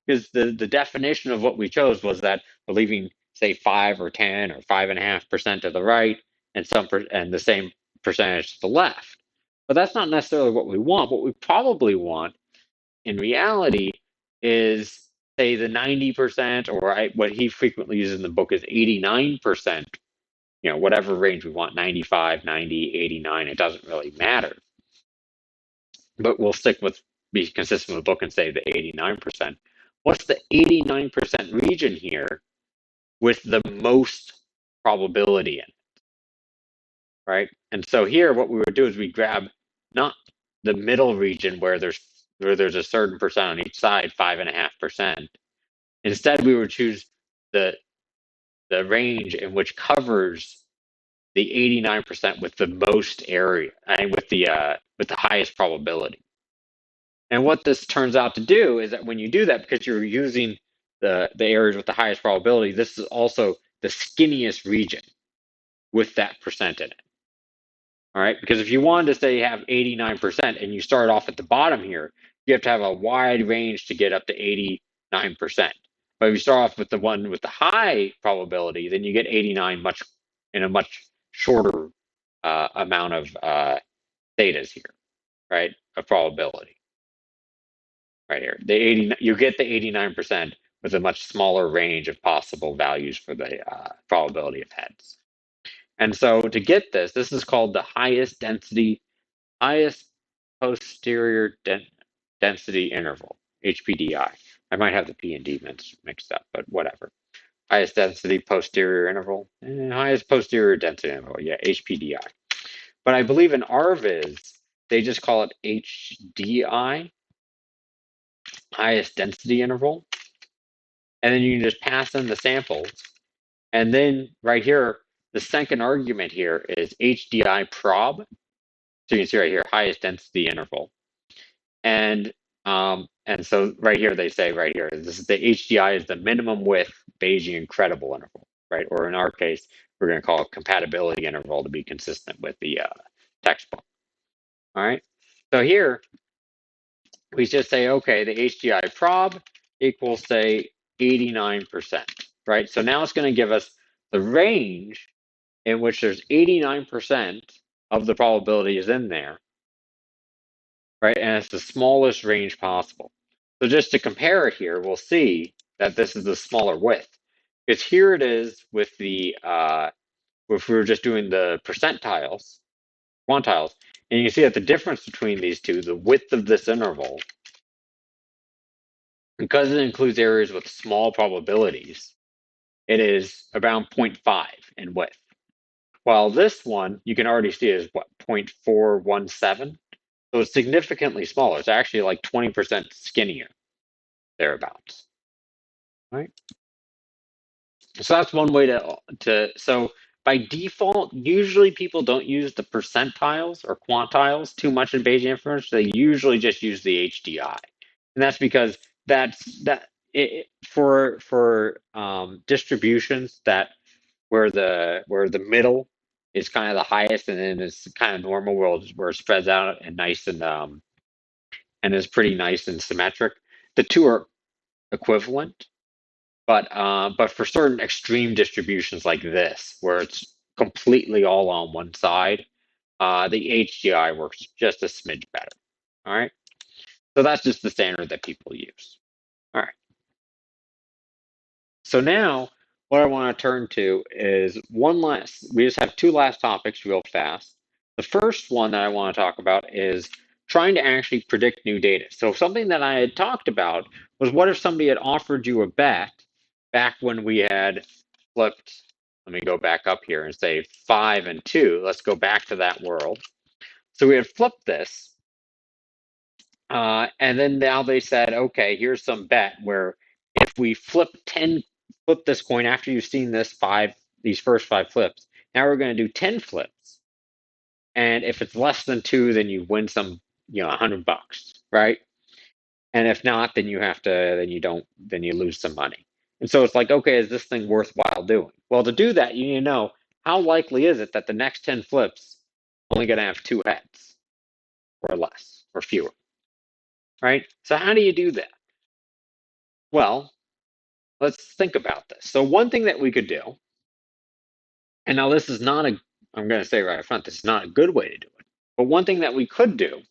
because the definition of what we chose was that we're leaving, say, 5 or 10 or 5.5% to the right and and the same percentage to the left. But that's not necessarily what we want. What we probably want in reality is, say, the 90%, or what he frequently uses in the book is 89%, whatever range we want, 95, 90, 89, it doesn't really matter. But we'll be consistent with the book and say the 89%. What's the 89% region here with the most probability in it, right? And so here what we would do is we grab not the middle region where there's a certain percent on each side, 5.5%. Instead, we would choose the range in which covers the 89% with the most area, and with the highest probability. And what this turns out to do is that when you do that, because you're using the areas with the highest probability, this is also the skinniest region with that percent in it. All right, because if you wanted to say you have 89% and you start off at the bottom here, you have to have a wide range to get up to 89%. But if you start off with the one with the high probability, then you get 89 in a much shorter amount of thetas here, right? Of probability, right here. You get the 89% with a much smaller range of possible values for the probability of heads. And so to get this is called the highest posterior density interval, HPDI. I might have the P and D mixed up, but whatever. Highest density posterior interval, highest posterior density interval, yeah, HPDI. But I believe in ARVIS, they just call it HDI, highest density interval. And then you can just pass in the samples. And then right here, the second argument here is HDI prob. So you can see right here, highest density interval. And so right here, they say right here, this is the HDI is the minimum width Bayesian credible interval, right? Or in our case, we're going to call it compatibility interval to be consistent with the textbook. All right. So here, we just say, okay, the HDI prob equals, say, 89%, right? So now it's going to give us the range in which there's 89% of the probability is in there, right? And it's the smallest range possible. So just to compare it here, we'll see that this is the smaller width. Because here it is with if we were just doing the percentiles, quantiles, and you can see that the difference between these two, the width of this interval, because it includes areas with small probabilities, it is around 0.5 in width. While this one, you can already see is what, 0.417? So it's significantly smaller. It's actually like 20% skinnier, thereabouts. Right? So that's one way so by default, usually people don't use the percentiles or quantiles too much in Bayesian inference. They usually just use the HDI. And that's because for distributions that where the middle is kind of the highest, and then it's kind of normal where it spreads out and nice and is pretty nice and symmetric. The two are equivalent. But for certain extreme distributions like this, where it's completely all on one side, the HDI works just a smidge better. All right. So that's just the standard that people use. All right. So now what I want to turn to is we just have two last topics real fast. The first one that I want to talk about is trying to actually predict new data. So something that I had talked about was, what if somebody had offered you a bet back when we had flipped, let me go back up here and say 5 and 2. Let's go back to that world. So we had flipped this, and then now they said, okay, here's some bet where if we flip this coin after you've seen these first 5 flips, now we're going to do 10 flips. And if it's less than 2, then you win some, $100, right? And if not, then you lose some money. And so it's like, okay, is this thing worthwhile doing? Well, to do that, you need to know, how likely is it that the next 10 flips only going to have 2 heads or less or fewer? Right? So how do you do that? Well, let's think about this. So one thing that we could do, and now this is not I'm going to say right up front, this is not a good way to do it. But one thing that we could do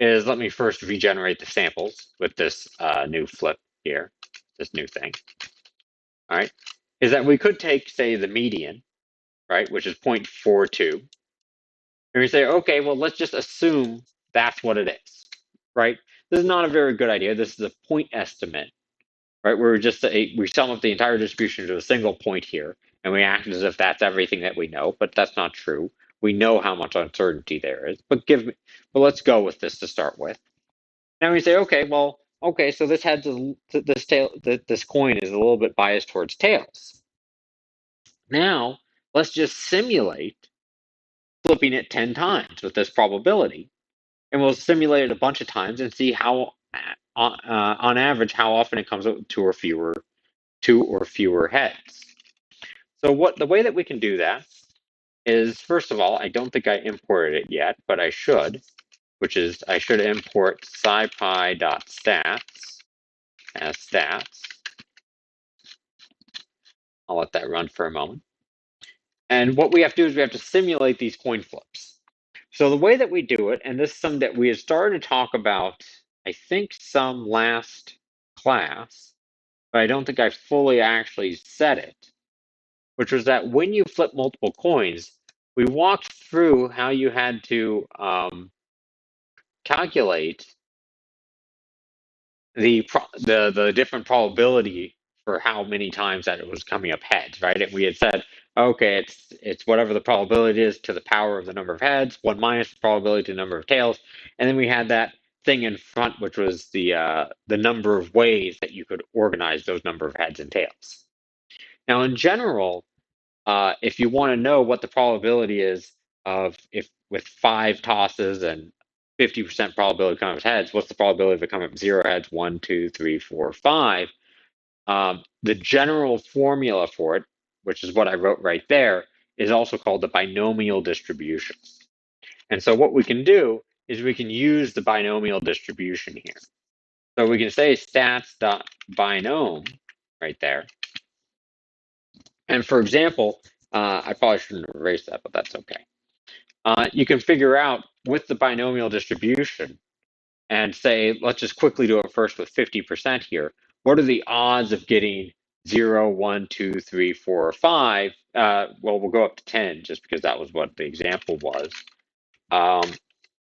is, let me first regenerate the samples with this new flip here, this new thing. All right, is that we could take, say, the median, right, which is 0.42, and we say, okay, well, let's just assume that's what it is, right? This is not a very good idea. This is a point estimate, right? We sum up the entire distribution to a single point here, and we act as if that's everything that we know, but that's not true. We know how much uncertainty there is, but let's go with this to start with. Now we say, okay, so this coin is a little bit biased towards tails. Now let's just simulate flipping it 10 times with this probability, and we'll simulate it a bunch of times and see how, on average, how often it comes up to two or fewer heads. So the way that we can do that is, first of all, I don't think I imported it yet, but I should, which is I should import scipy.stats as stats. I'll let that run for a moment. And what we have to do is we have to simulate these coin flips. So the way that we do it, and this is something that we had started to talk about, I think, some last class, but I don't think I fully actually said it, which was that when you flip multiple coins, we walked through how you had to calculate the different probability for how many times that it was coming up heads, right? And we had said, okay, it's whatever the probability is to the power of the number of heads, 1 minus the probability to the number of tails, and then we had that thing in front, which was the number of ways that you could organize those number of heads and tails. Now, in general, if you want to know what the probability is of, if with 5 tosses and 50% probability of coming up heads, what's the probability of it coming up 0 heads, 1, 2, 3, 4, 5? The general formula for it, which is what I wrote right there, is also called the binomial distribution. And so what we can do is we can use the binomial distribution here. So we can say stats.binom right there. And for example, I probably shouldn't erase that, but that's okay. You can figure out with the binomial distribution and say, let's just quickly do it first with 50% here. What are the odds of getting 0, 1, 2, 3, 4, or 5? Well, we'll go up to 10 just because that was what the example was,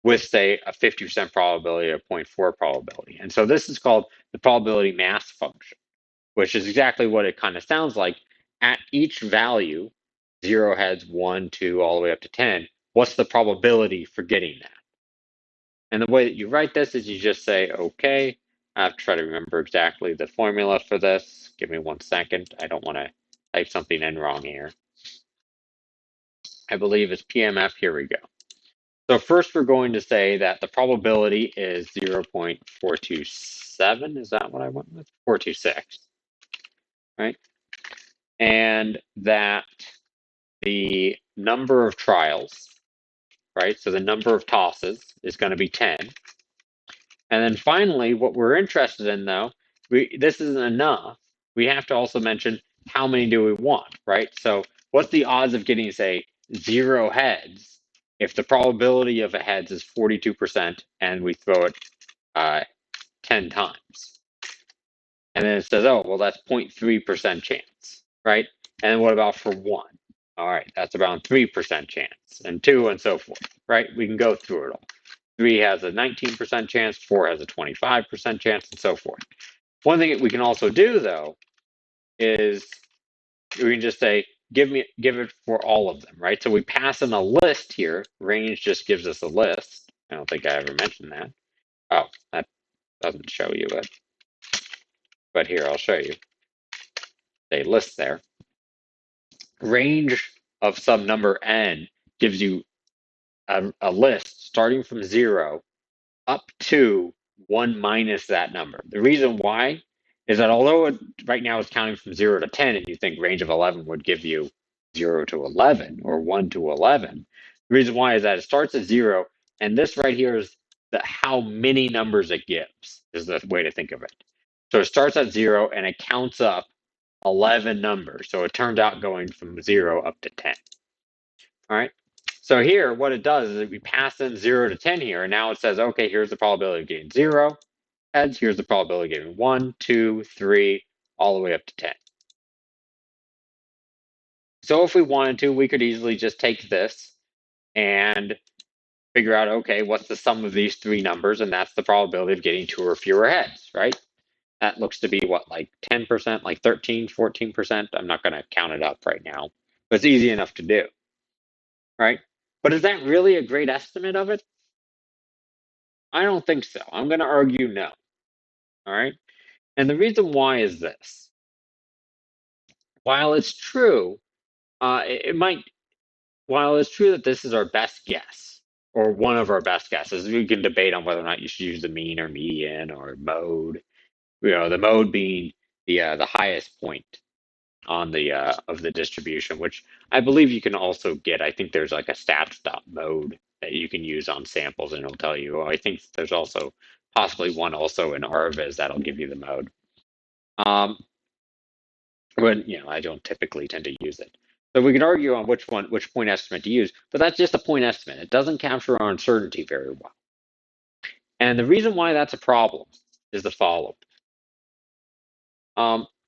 with, say, a 50% probability or 0.4 probability. And so this is called the probability mass function, which is exactly what it kind of sounds like. At each value, 0 heads, 1, 2, all the way up to 10, what's the probability for getting that? And the way that you write this is you just say, okay, I have to try to remember exactly the formula for this. Give me 1 second. I don't want to type something in wrong here. I believe it's PMF. Here we go. So first we're going to say that the probability is 0.427. Is that what I went with? 426, right? And that the number of trials, right? So the number of tosses is going to be 10. And then finally, what we're interested in, though, this isn't enough. we have to also mention how many do we want, right? So what's the odds of getting, say, 0 heads if the probability of a heads is 42% and we throw it 10 times? And then it says, oh, well, that's 0.3% chance, right? And then what about for 1? All right, that's about 3% chance, and 2, and so forth, right? We can go through it all. 3 has a 19% chance, 4 has a 25% chance, and so forth. One thing that we can also do, though, is we can just say, give it for all of them, right? So we pass in a list here. Range just gives us a list. I don't think I ever mentioned that. Oh, that doesn't show you it. But here, I'll show you. They list there. Range of some number n gives you a list starting from 0 up to 1 minus that number. The reason why is that although it right now is counting from 0 to 10, and you think range of 11 would give you 0 to 11 or 1 to 11, the reason why is that it starts at 0, and this right here is how many numbers it gives, is the way to think of it. So it starts at 0 and it counts up 11 numbers. So it turns out going from 0 up to 10. All right. So here, what it does is we pass in 0 to 10 here, and now it says, okay, here's the probability of getting 0 heads. Here's the probability of getting 1, 2, 3, all the way up to 10. So if we wanted to, we could easily just take this and figure out, okay, what's the sum of these 3 numbers, and that's the probability of getting 2 or fewer heads, right? That looks to be what, like 10%, like 13, 14%? I'm not going to count it up right now, but it's easy enough to do, right? But is that really a great estimate of it? I don't think so. I'm going to argue no. All right. And the reason why is this. While it's true, while it's true that this is our best guess, or one of our best guesses, we can debate on whether or not you should use the mean or median or mode. The mode being the highest point on the of the distribution, which I believe you can also get. I think there's like a stats.mode that you can use on samples, and it'll tell you. I think there's also possibly one also in RViz that'll give you the mode. But I don't typically tend to use it. So we can argue on which point estimate to use, but that's just a point estimate. It doesn't capture our uncertainty very well. And the reason why that's a problem is the following.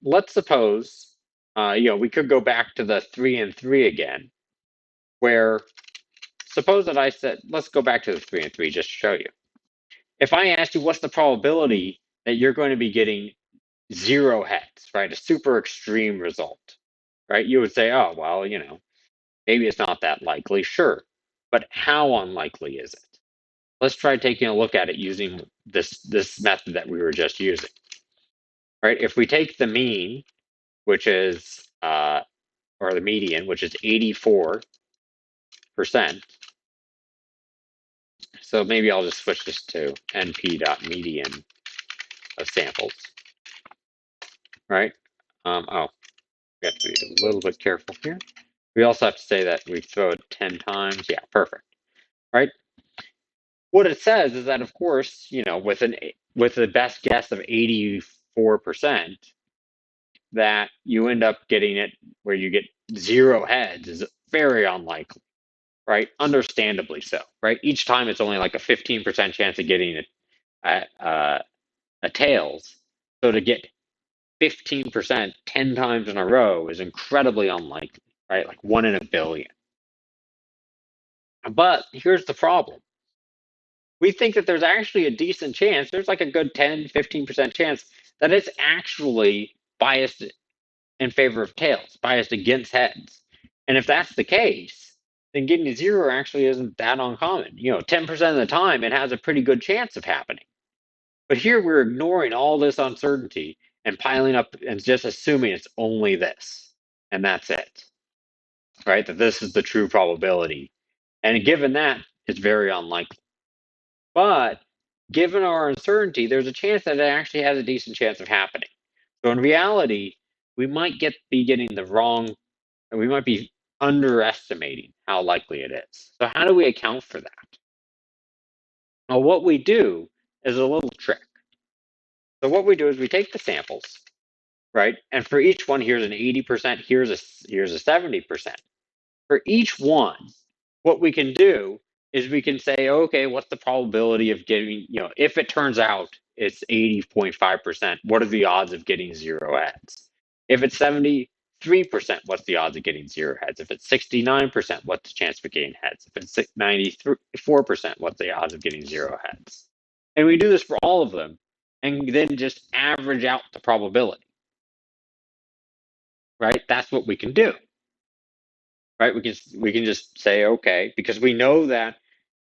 Let's suppose, we could go back to the 3 and 3 again, where suppose that I said, let's go back to the 3 and 3 just to show you. If I asked you what's the probability that you're going to be getting 0 heads, right, a super extreme result, right, you would say, oh, well, maybe it's not that likely, sure, but how unlikely is it? Let's try taking a look at it using this method that we were just using, right? If we take the mean, which is, or the median, which is 84%, so maybe I'll just switch this to np.median of samples, right? Oh, we have to be a little bit careful here. We also have to say that we throw it 10 times. Yeah, perfect, right? What it says is that, of course, with the best guess of 84%, that you end up getting it where you get 0 heads is very unlikely, right? Understandably so, right? Each time it's only like a 15% chance of getting it at a tails. So to get 15% 10 times in a row is incredibly unlikely, right? Like 1 in a billion. But here's the problem. We think that there's actually a decent chance, there's like a good 10, 15% chance that it's actually biased in favor of tails, biased against heads. And if that's the case, then getting a 0 actually isn't that uncommon. 10% of the time, it has a pretty good chance of happening. But here we're ignoring all this uncertainty and piling up and just assuming it's only this, and that's it, right? That this is the true probability. And given that, it's very unlikely. But given our uncertainty, there's a chance that it actually has a decent chance of happening. So in reality, we might be getting the wrong, and we might be underestimating how likely it is. So how do we account for that? Well, what we do is a little trick. So what we do is we take the samples, right? And for each one, here's an 80%, here's a 70%. For each one, what we can do is we can say, okay, what's the probability of getting, if it turns out it's 80.5%, what are the odds of getting 0 heads? If it's 73%, what's the odds of getting 0 heads? If it's 69%, what's the chance of getting heads? If it's 94%, what's the odds of getting 0 heads? And we do this for all of them, and then just average out the probability, right? That's what we can do, right? We can just say, okay, because we know that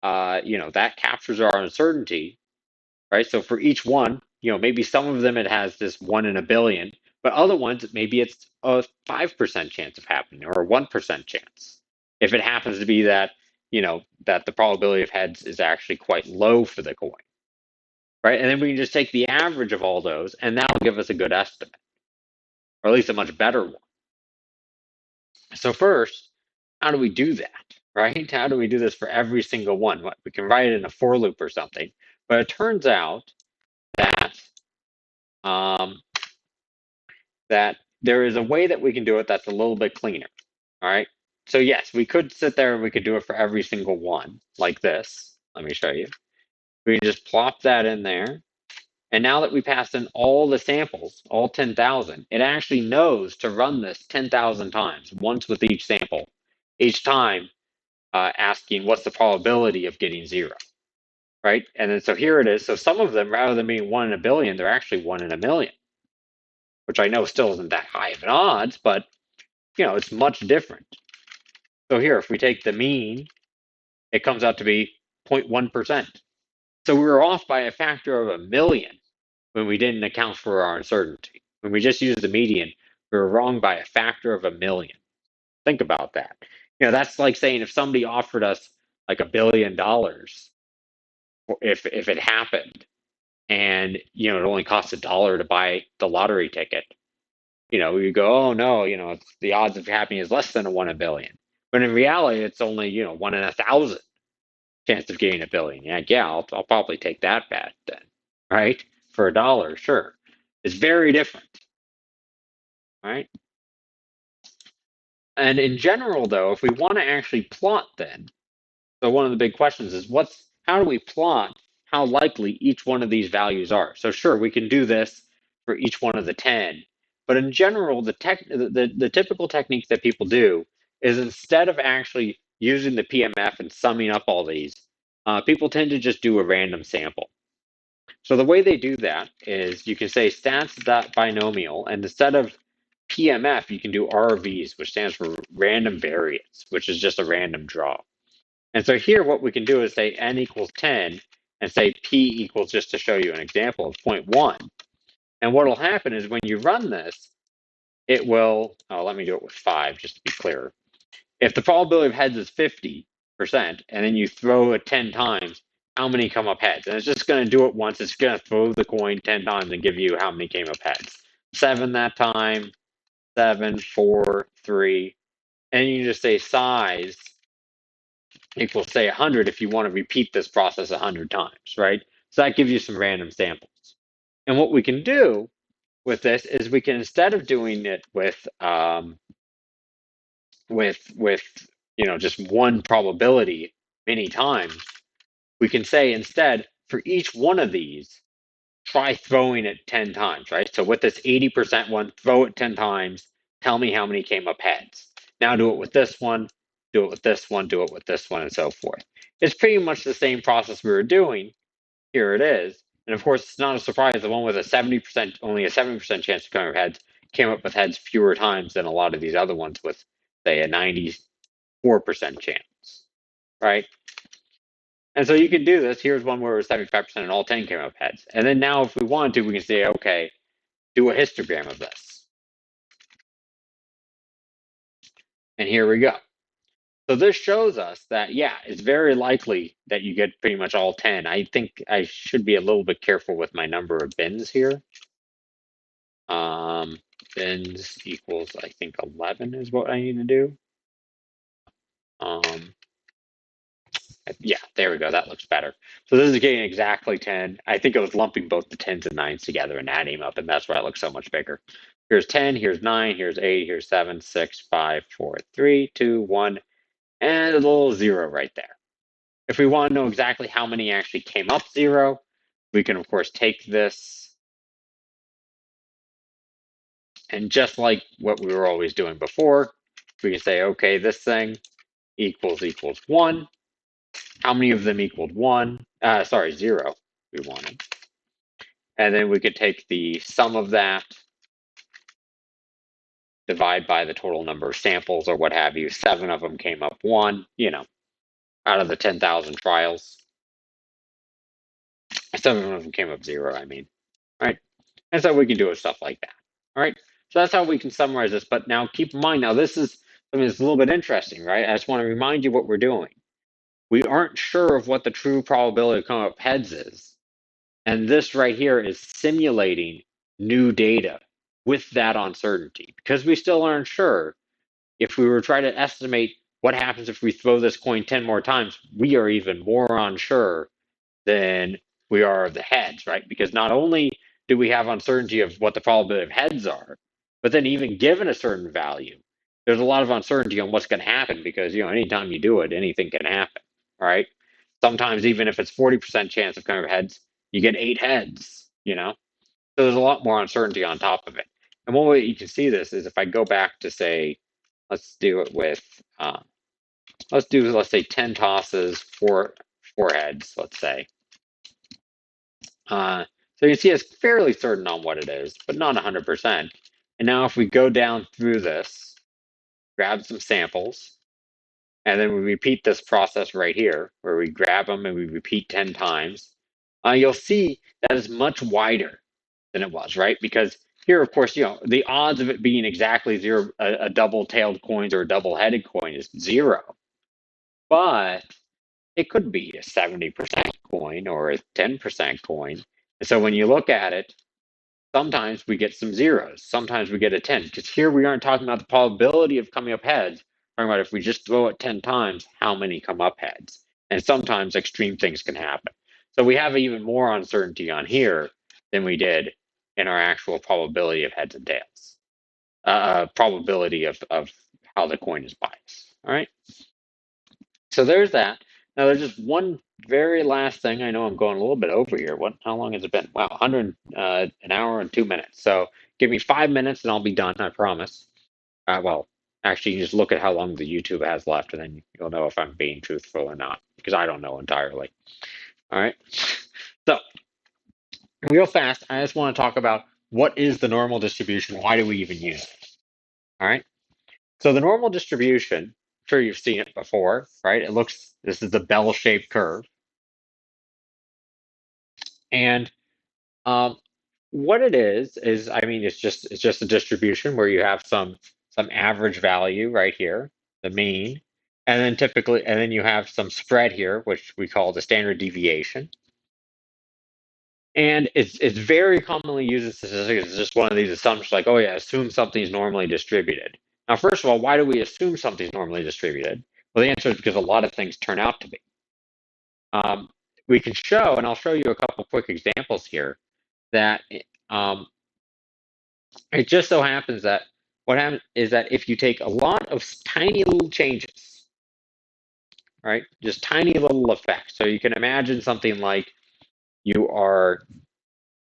that captures our uncertainty, right? So for each one, maybe some of them it has this 1 in a billion, but other ones, maybe it's a 5% chance of happening or a 1% chance. If it happens to be that, that the probability of heads is actually quite low for the coin, right? And then we can just take the average of all those, and that'll give us a good estimate, or at least a much better one. So first, how do we do that? Right? How do we do this for every single one? What, we can write it in a for loop or something, but it turns out that um, that there is a way that we can do it that's a little bit cleaner. All right. So yes, we could sit there and we could do it for every single one like this. Let me show you. We can just plop that in there. And now that we passed in all the samples, all 10,000, it actually knows to run this 10,000 times, once with each sample, each time asking what's the probability of getting 0, right? And then so here it is. So some of them, rather than being 1 in a billion, they're actually 1 in a million, which I know still isn't that high of an odds, but it's much different. So here, if we take the mean, it comes out to be 0.1%. So we were off by a factor of a million when we didn't account for our uncertainty. When we just used the median, we were wrong by a factor of a million. Think about that. That's like saying if somebody offered us like $1 billion, if it happened, and it only costs $1 to buy the lottery ticket, we go, oh no, it's, the odds of happening is less than a 1 in a billion. But in reality, it's only 1 in 1,000 chance of getting a billion. Yeah, I'll probably take that bet then, right? For $1, sure. It's very different, right? And in general, though, if we want to actually plot, then, so one of the big questions is how do we plot how likely each one of these values are? So sure, we can do this for each one of the 10, but in general, the typical technique that people do is, instead of actually using the PMF and summing up all these, people tend to just do a random sample. So the way they do that is you can say stats.binomial, and instead of PMF, you can do RVs, which stands for random variance, which is just a random draw. And so here what we can do is say n equals 10 and say p equals, just to show you an example, of 0.1. And what will happen is when you run this, it will, let me do it with 5 just to be clearer. If the probability of heads is 50%, and then you throw it 10 times, how many come up heads? And it's just going to do it once. It's going to throw the coin 10 times and give you how many came up heads. 7 that time, 7, 4, 3. And you can just say size equals, say, 100 if you want to repeat this process 100 times, right? So that gives you some random samples. And what we can do with this is we can, instead of doing it with just one probability many times, we can say instead, for each one of these, try throwing it 10 times, right? So with this 80% one, throw it 10 times, tell me how many came up heads. Now do it with this one, do it with this one, do it with this one, and so forth. It's pretty much the same process we were doing. Here it is. And of course, it's not a surprise, the one with only a 70% chance of coming up heads, came up with heads fewer times than a lot of these other ones with, say, a 94% chance, right? And so you can do this. Here's one where it was 75% and all 10 came up heads. And then now if we want to, we can say, okay, do a histogram of this. And here we go. So this shows us that, yeah, it's very likely that you get pretty much all 10. I think I should be a little bit careful with my number of bins here. Bins equals, I think, 11 is what I need to do. Yeah, there we go. That looks better. So this is getting exactly 10. I think it was lumping both the 10s and 9s together and adding them up, and that's why it looks so much bigger. Here's 10, here's 9, here's 8, here's 7, 6, 5, 4, 3, 2, 1, and a little 0 right there. If we want to know exactly how many actually came up 0, we can, of course, take this, and just like what we were always doing before, we can say, okay, this thing equals 1. How many of them equaled 1? Sorry, 0 we wanted. And then we could take the sum of that, divide by the total number of samples or what have you. 7 of them came up 1, out of the 10,000 trials. 7 of them came up 0, I mean, right? And so we can do stuff like that, all right? So that's how we can summarize this. But now keep in mind, now this is something that's a little bit interesting, right? I just want to remind you what we're doing. We aren't sure of what the true probability of coming up heads is. And this right here is simulating new data with that uncertainty, because we still aren't sure. If we were trying to estimate what happens if we throw this coin 10 more times, we are even more unsure than we are of the heads, right? Because not only do we have uncertainty of what the probability of heads are, but then even given a certain value, there's a lot of uncertainty on what's going to happen, because anytime you do it, anything can happen, right? Sometimes even if it's 40% chance of coming up heads, you get 8 heads. So there's a lot more uncertainty on top of it. And one way you can see this is if I go back to, say, let's do it with, let's say 10 tosses, four heads, let's say. So you can see it's fairly certain on what it is, but not 100%. And now if we go down through this, grab some samples, and then we repeat this process right here, where we grab them and we repeat 10 times, you'll see that is much wider than it was, right? Because here, of course, the odds of it being exactly 0, a double-tailed coin or a double-headed coin is 0. But it could be a 70% coin or a 10% coin. And so when you look at it, sometimes we get some zeros, sometimes we get a 10. Because here we aren't talking about the probability of coming up heads. We're talking about if we just throw it 10 times, how many come up heads. And sometimes extreme things can happen. So we have even more uncertainty on here than we did in our actual probability of heads and tails. Probability of how the coin is biased. All right. So there's that. Now there's just one very last thing. I know I'm going a little bit over here. How long has it been? Wow, an hour and 2 minutes. So give me 5 minutes and I'll be done. I promise. Well, actually, you just look at how long the YouTube has left, and then you'll know if I'm being truthful or not, because I don't know entirely. All right. So real fast, I just want to talk about what is the normal distribution. Why do we even use it? All right. So the normal distribution, I'm sure you've seen it before, right? This is the bell-shaped curve. And what it is I mean, it's just a distribution where you have some average value right here, the mean, and then you have some spread here, which we call the standard deviation. And it's very commonly used in statistics. It's just one of these assumptions, like, oh yeah, assume something's normally distributed. Now, first of all, why do we assume something's normally distributed? Well, the answer is because a lot of things turn out to be. We can show, and I'll show you a couple quick examples here, that um, it just so happens that what happens is that if you take a lot of tiny little changes, right, just tiny little effects. So you can imagine something like you are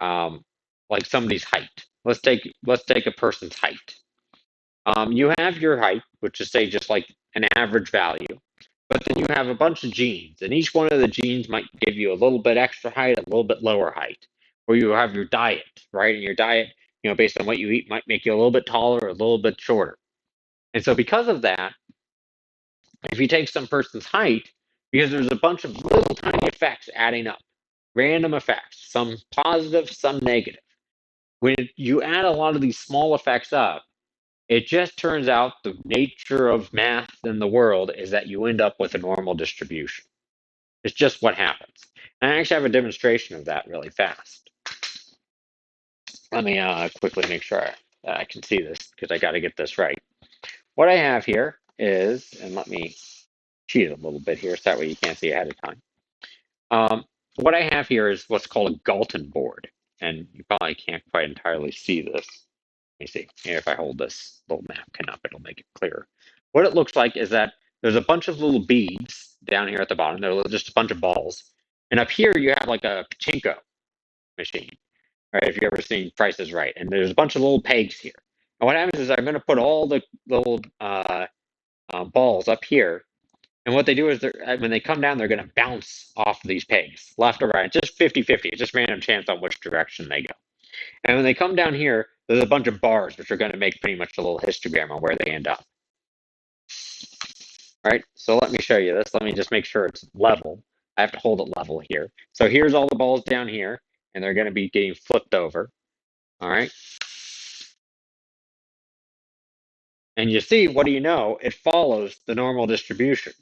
like somebody's height. Let's take a person's height. You have your height, which is, say, just like an average value, but then you have a bunch of genes, and each one of the genes might give you a little bit extra height, a little bit lower height. Or you have your diet, right? And your diet, based on what you eat, might make you a little bit taller or a little bit shorter. And so because of that, if you take some person's height, because there's a bunch of little tiny effects adding up, random effects, some positive, some negative. When you add a lot of these small effects up, it just turns out the nature of math in the world is that you end up with a normal distribution. It's just what happens. And I actually have a demonstration of that really fast. Let me quickly make sure that I can see this, because I got to get this right. What I have here is, and let me cheat a little bit here, so that way you can't see ahead of time. What I have here is what's called a Galton board, and you probably can't quite entirely see this. Let me see. Here, if I hold this little napkin up, it'll make it clearer. What it looks like is that there's a bunch of little beads down here at the bottom. They're just a bunch of balls. And up here, you have like a pachinko machine, right? If you've ever seen Price is Right. And there's a bunch of little pegs here. And what happens is I'm going to put all the little balls up here. And what they do is when they come down, they're going to bounce off these pegs, left or right. Just 50-50. It's just random chance on which direction they go. And when they come down here, there's a bunch of bars, which are going to make pretty much a little histogram on where they end up. All right, so let me show you this. Let me just make sure it's level. I have to hold it level here. So here's all the balls down here, and they're going to be getting flipped over. All right. And you see, what do you know? It follows the normal distribution.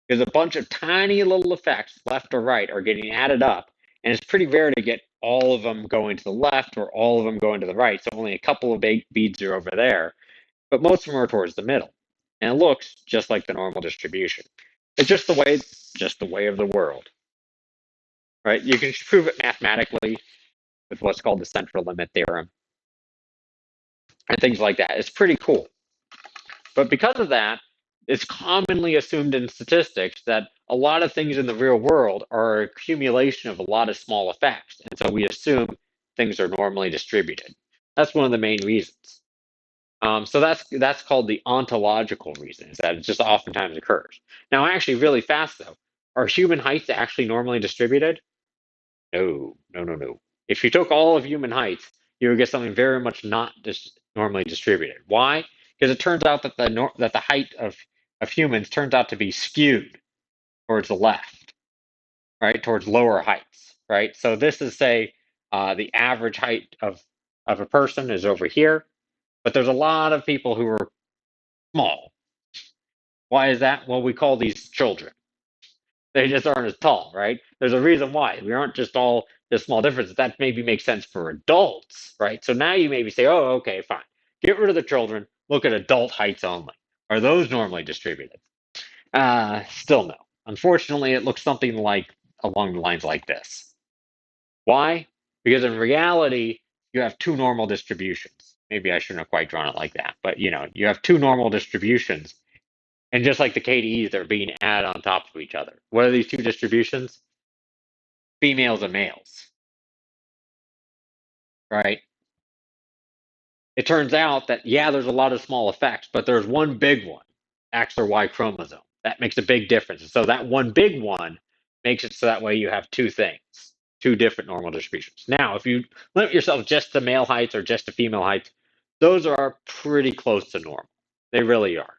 Because a bunch of tiny little effects, left or right, are getting added up. And it's pretty rare to get all of them going to the left or all of them going to the right. So only a couple of beads are over there. But most of them are towards the middle. And it looks just like the normal distribution. It's just the way of the world. Right? You can prove it mathematically with what's called the central limit theorem and things like that. It's pretty cool. But because of that, it's commonly assumed in statistics that a lot of things in the real world are an accumulation of a lot of small effects. And so we assume things are normally distributed. That's one of the main reasons. So that's called the ontological reason, is that it just oftentimes occurs. Now, actually, really fast though, are human heights actually normally distributed? No, no, no, no. If you took all of human heights, you would get something very much not normally distributed. Why? Because it turns out that the height of humans turns out to be skewed towards the left, right, towards lower heights, right. So this is say the average height of a person is over here, but there's a lot of people who are small. Why is that? Well, we call these children. They just aren't as tall, right? There's a reason why. We aren't just all this small differences. That maybe makes sense for adults, right? So now you maybe say, oh, okay, fine. Get rid of the children. Look at adult heights only. Are those normally distributed? Still no. Unfortunately, it looks something like along the lines like this. Why? Because in reality, you have two normal distributions. Maybe I shouldn't have quite drawn it like that, but you have two normal distributions. And just like the KDEs, they're being added on top of each other. What are these two distributions? Females and males, right? It turns out that, yeah, there's a lot of small effects, but there's one big one, X or Y chromosome. That makes a big difference. So that one big one makes it so that way you have two things, two different normal distributions. Now, if you limit yourself just to male heights or just to female heights, those are pretty close to normal. They really are.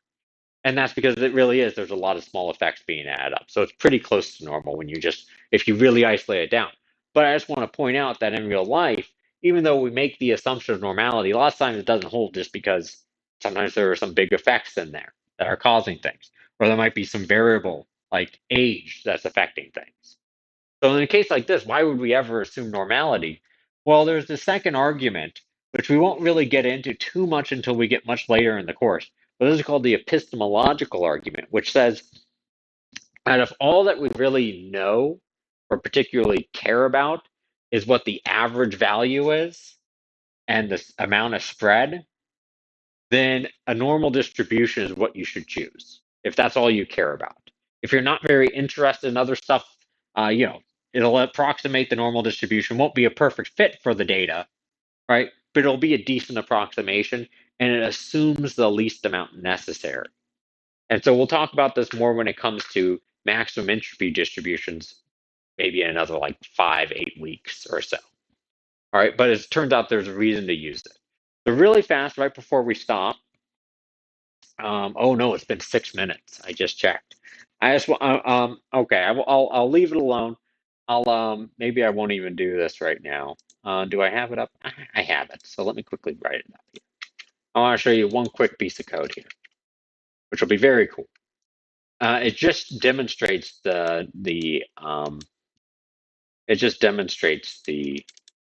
And that's because it really is, there's a lot of small effects being added up. So it's pretty close to normal if you really isolate it down. But I just want to point out that in real life, even though we make the assumption of normality, a lot of times it doesn't hold just because sometimes there are some big effects in there that are causing things. Or there might be some variable like age that's affecting things. So in a case like this, why would we ever assume normality? Well, there's the second argument, which we won't really get into too much until we get much later in the course. But this is called the epistemological argument, which says that if all that we really know or particularly care about is what the average value is and the amount of spread, then a normal distribution is what you should choose if that's all you care about. If you're not very interested in other stuff, it'll approximate the normal distribution. Won't be a perfect fit for the data, right? But it'll be a decent approximation, and it assumes the least amount necessary. And so we'll talk about this more when it comes to maximum entropy distributions, maybe in another like 5-8 weeks or so. All right, but it turns out there's a reason to use it. So really fast, right before we stop. Oh no, it's been 6 minutes. I just checked. I just okay. I'll leave it alone. Maybe I won't even do this right now. Do I have it up? I have it. So let me quickly write it up here. I want to show you one quick piece of code here, which will be very cool. It just demonstrates the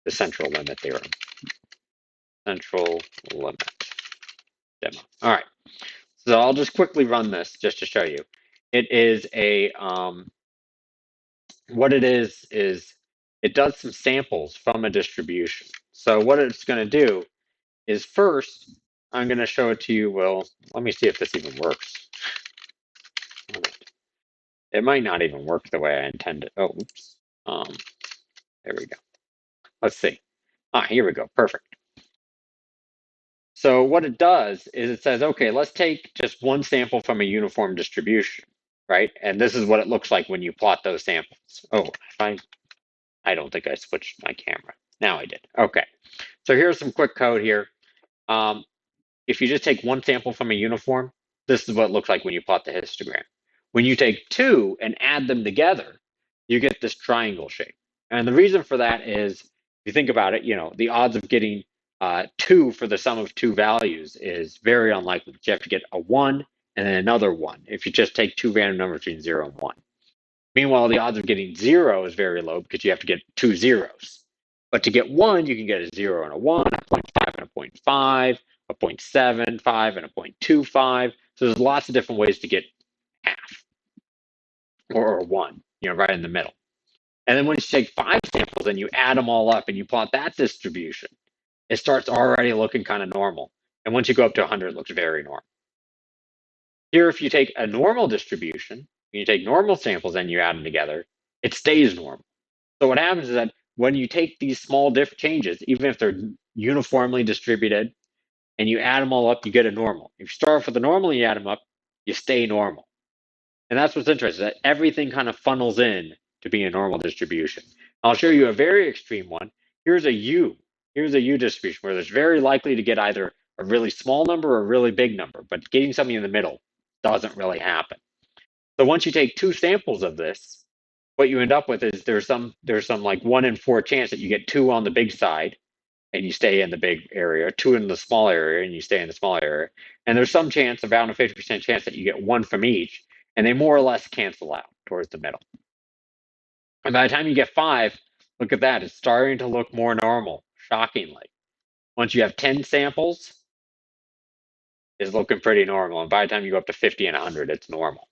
central limit theorem. Central limit demo. All right. So I'll just quickly run this just to show you. It is what it is it does some samples from a distribution. So what it's going to do is first, I'm going to show it to you. Well, let me see if this even works. It might not even work the way I intended. Oh, oops. There we go. Let's see. Here we go. Perfect. So what it does is it says, okay, let's take just one sample from a uniform distribution, right? And this is what it looks like when you plot those samples. Oh, I don't think I switched my camera. Now I did. Okay. So here's some quick code here. Um, if you just take one sample from a uniform, this is what it looks like when you plot the histogram. When you take two and add them together, you get this triangle shape. And the reason for that is, if you think about it, the odds of getting two for the sum of two values is very unlikely. You have to get a one and then another one if you just take two random numbers between 0 and 1. Meanwhile, the odds of getting 0 is very low because you have to get two zeros. But to get 1, you can get a 0 and a 1, a 0.5 and a 0.5, a 0.75 and a 0.25. So there's lots of different ways to get half or 1, right in the middle. And then when you take 5 samples and you add them all up and you plot that distribution, it starts already looking kind of normal. And once you go up to 100, it looks very normal. Here, if you take a normal distribution, you take normal samples and you add them together, it stays normal. So what happens is that when you take these small changes, even if they're uniformly distributed, and you add them all up, you get a normal. If you start off with a normal and you add them up, you stay normal. And that's what's interesting, that everything kind of funnels in to being a normal distribution. I'll show you a very extreme one. Here's a U. Here's a U distribution where there's very likely to get either a really small number or a really big number, but getting something in the middle doesn't really happen. So once you take two samples of this, what you end up with is there's some like 1 in 4 chance that you get 2 on the big side and you stay in the big area, 2 in the small area and you stay in the small area. And there's some chance, about a 50% chance, that you get 1 from each, and they more or less cancel out towards the middle. And by the time you get 5, look at that, it's starting to look more normal, shockingly. Once you have 10 samples, it's looking pretty normal. And by the time you go up to 50 and 100, it's normal.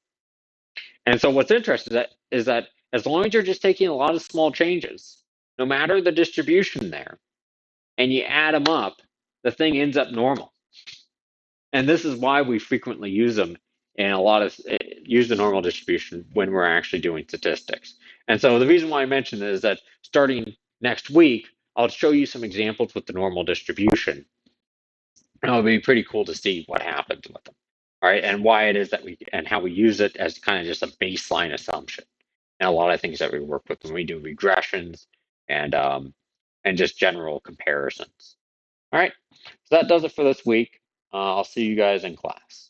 And so what's interesting is that as long as you're just taking a lot of small changes, no matter the distribution there, and you add them up, the thing ends up normal. And this is why we frequently use them in use the normal distribution when we're actually doing statistics. And so the reason why I mentioned this is that starting next week, I'll show you some examples with the normal distribution. And it'll be pretty cool to see what happens with them. All right, and why it is that and how we use it as kind of just a baseline assumption. And a lot of things that we work with when we do regressions and just general comparisons. All right, so that does it for this week. I'll see you guys in class.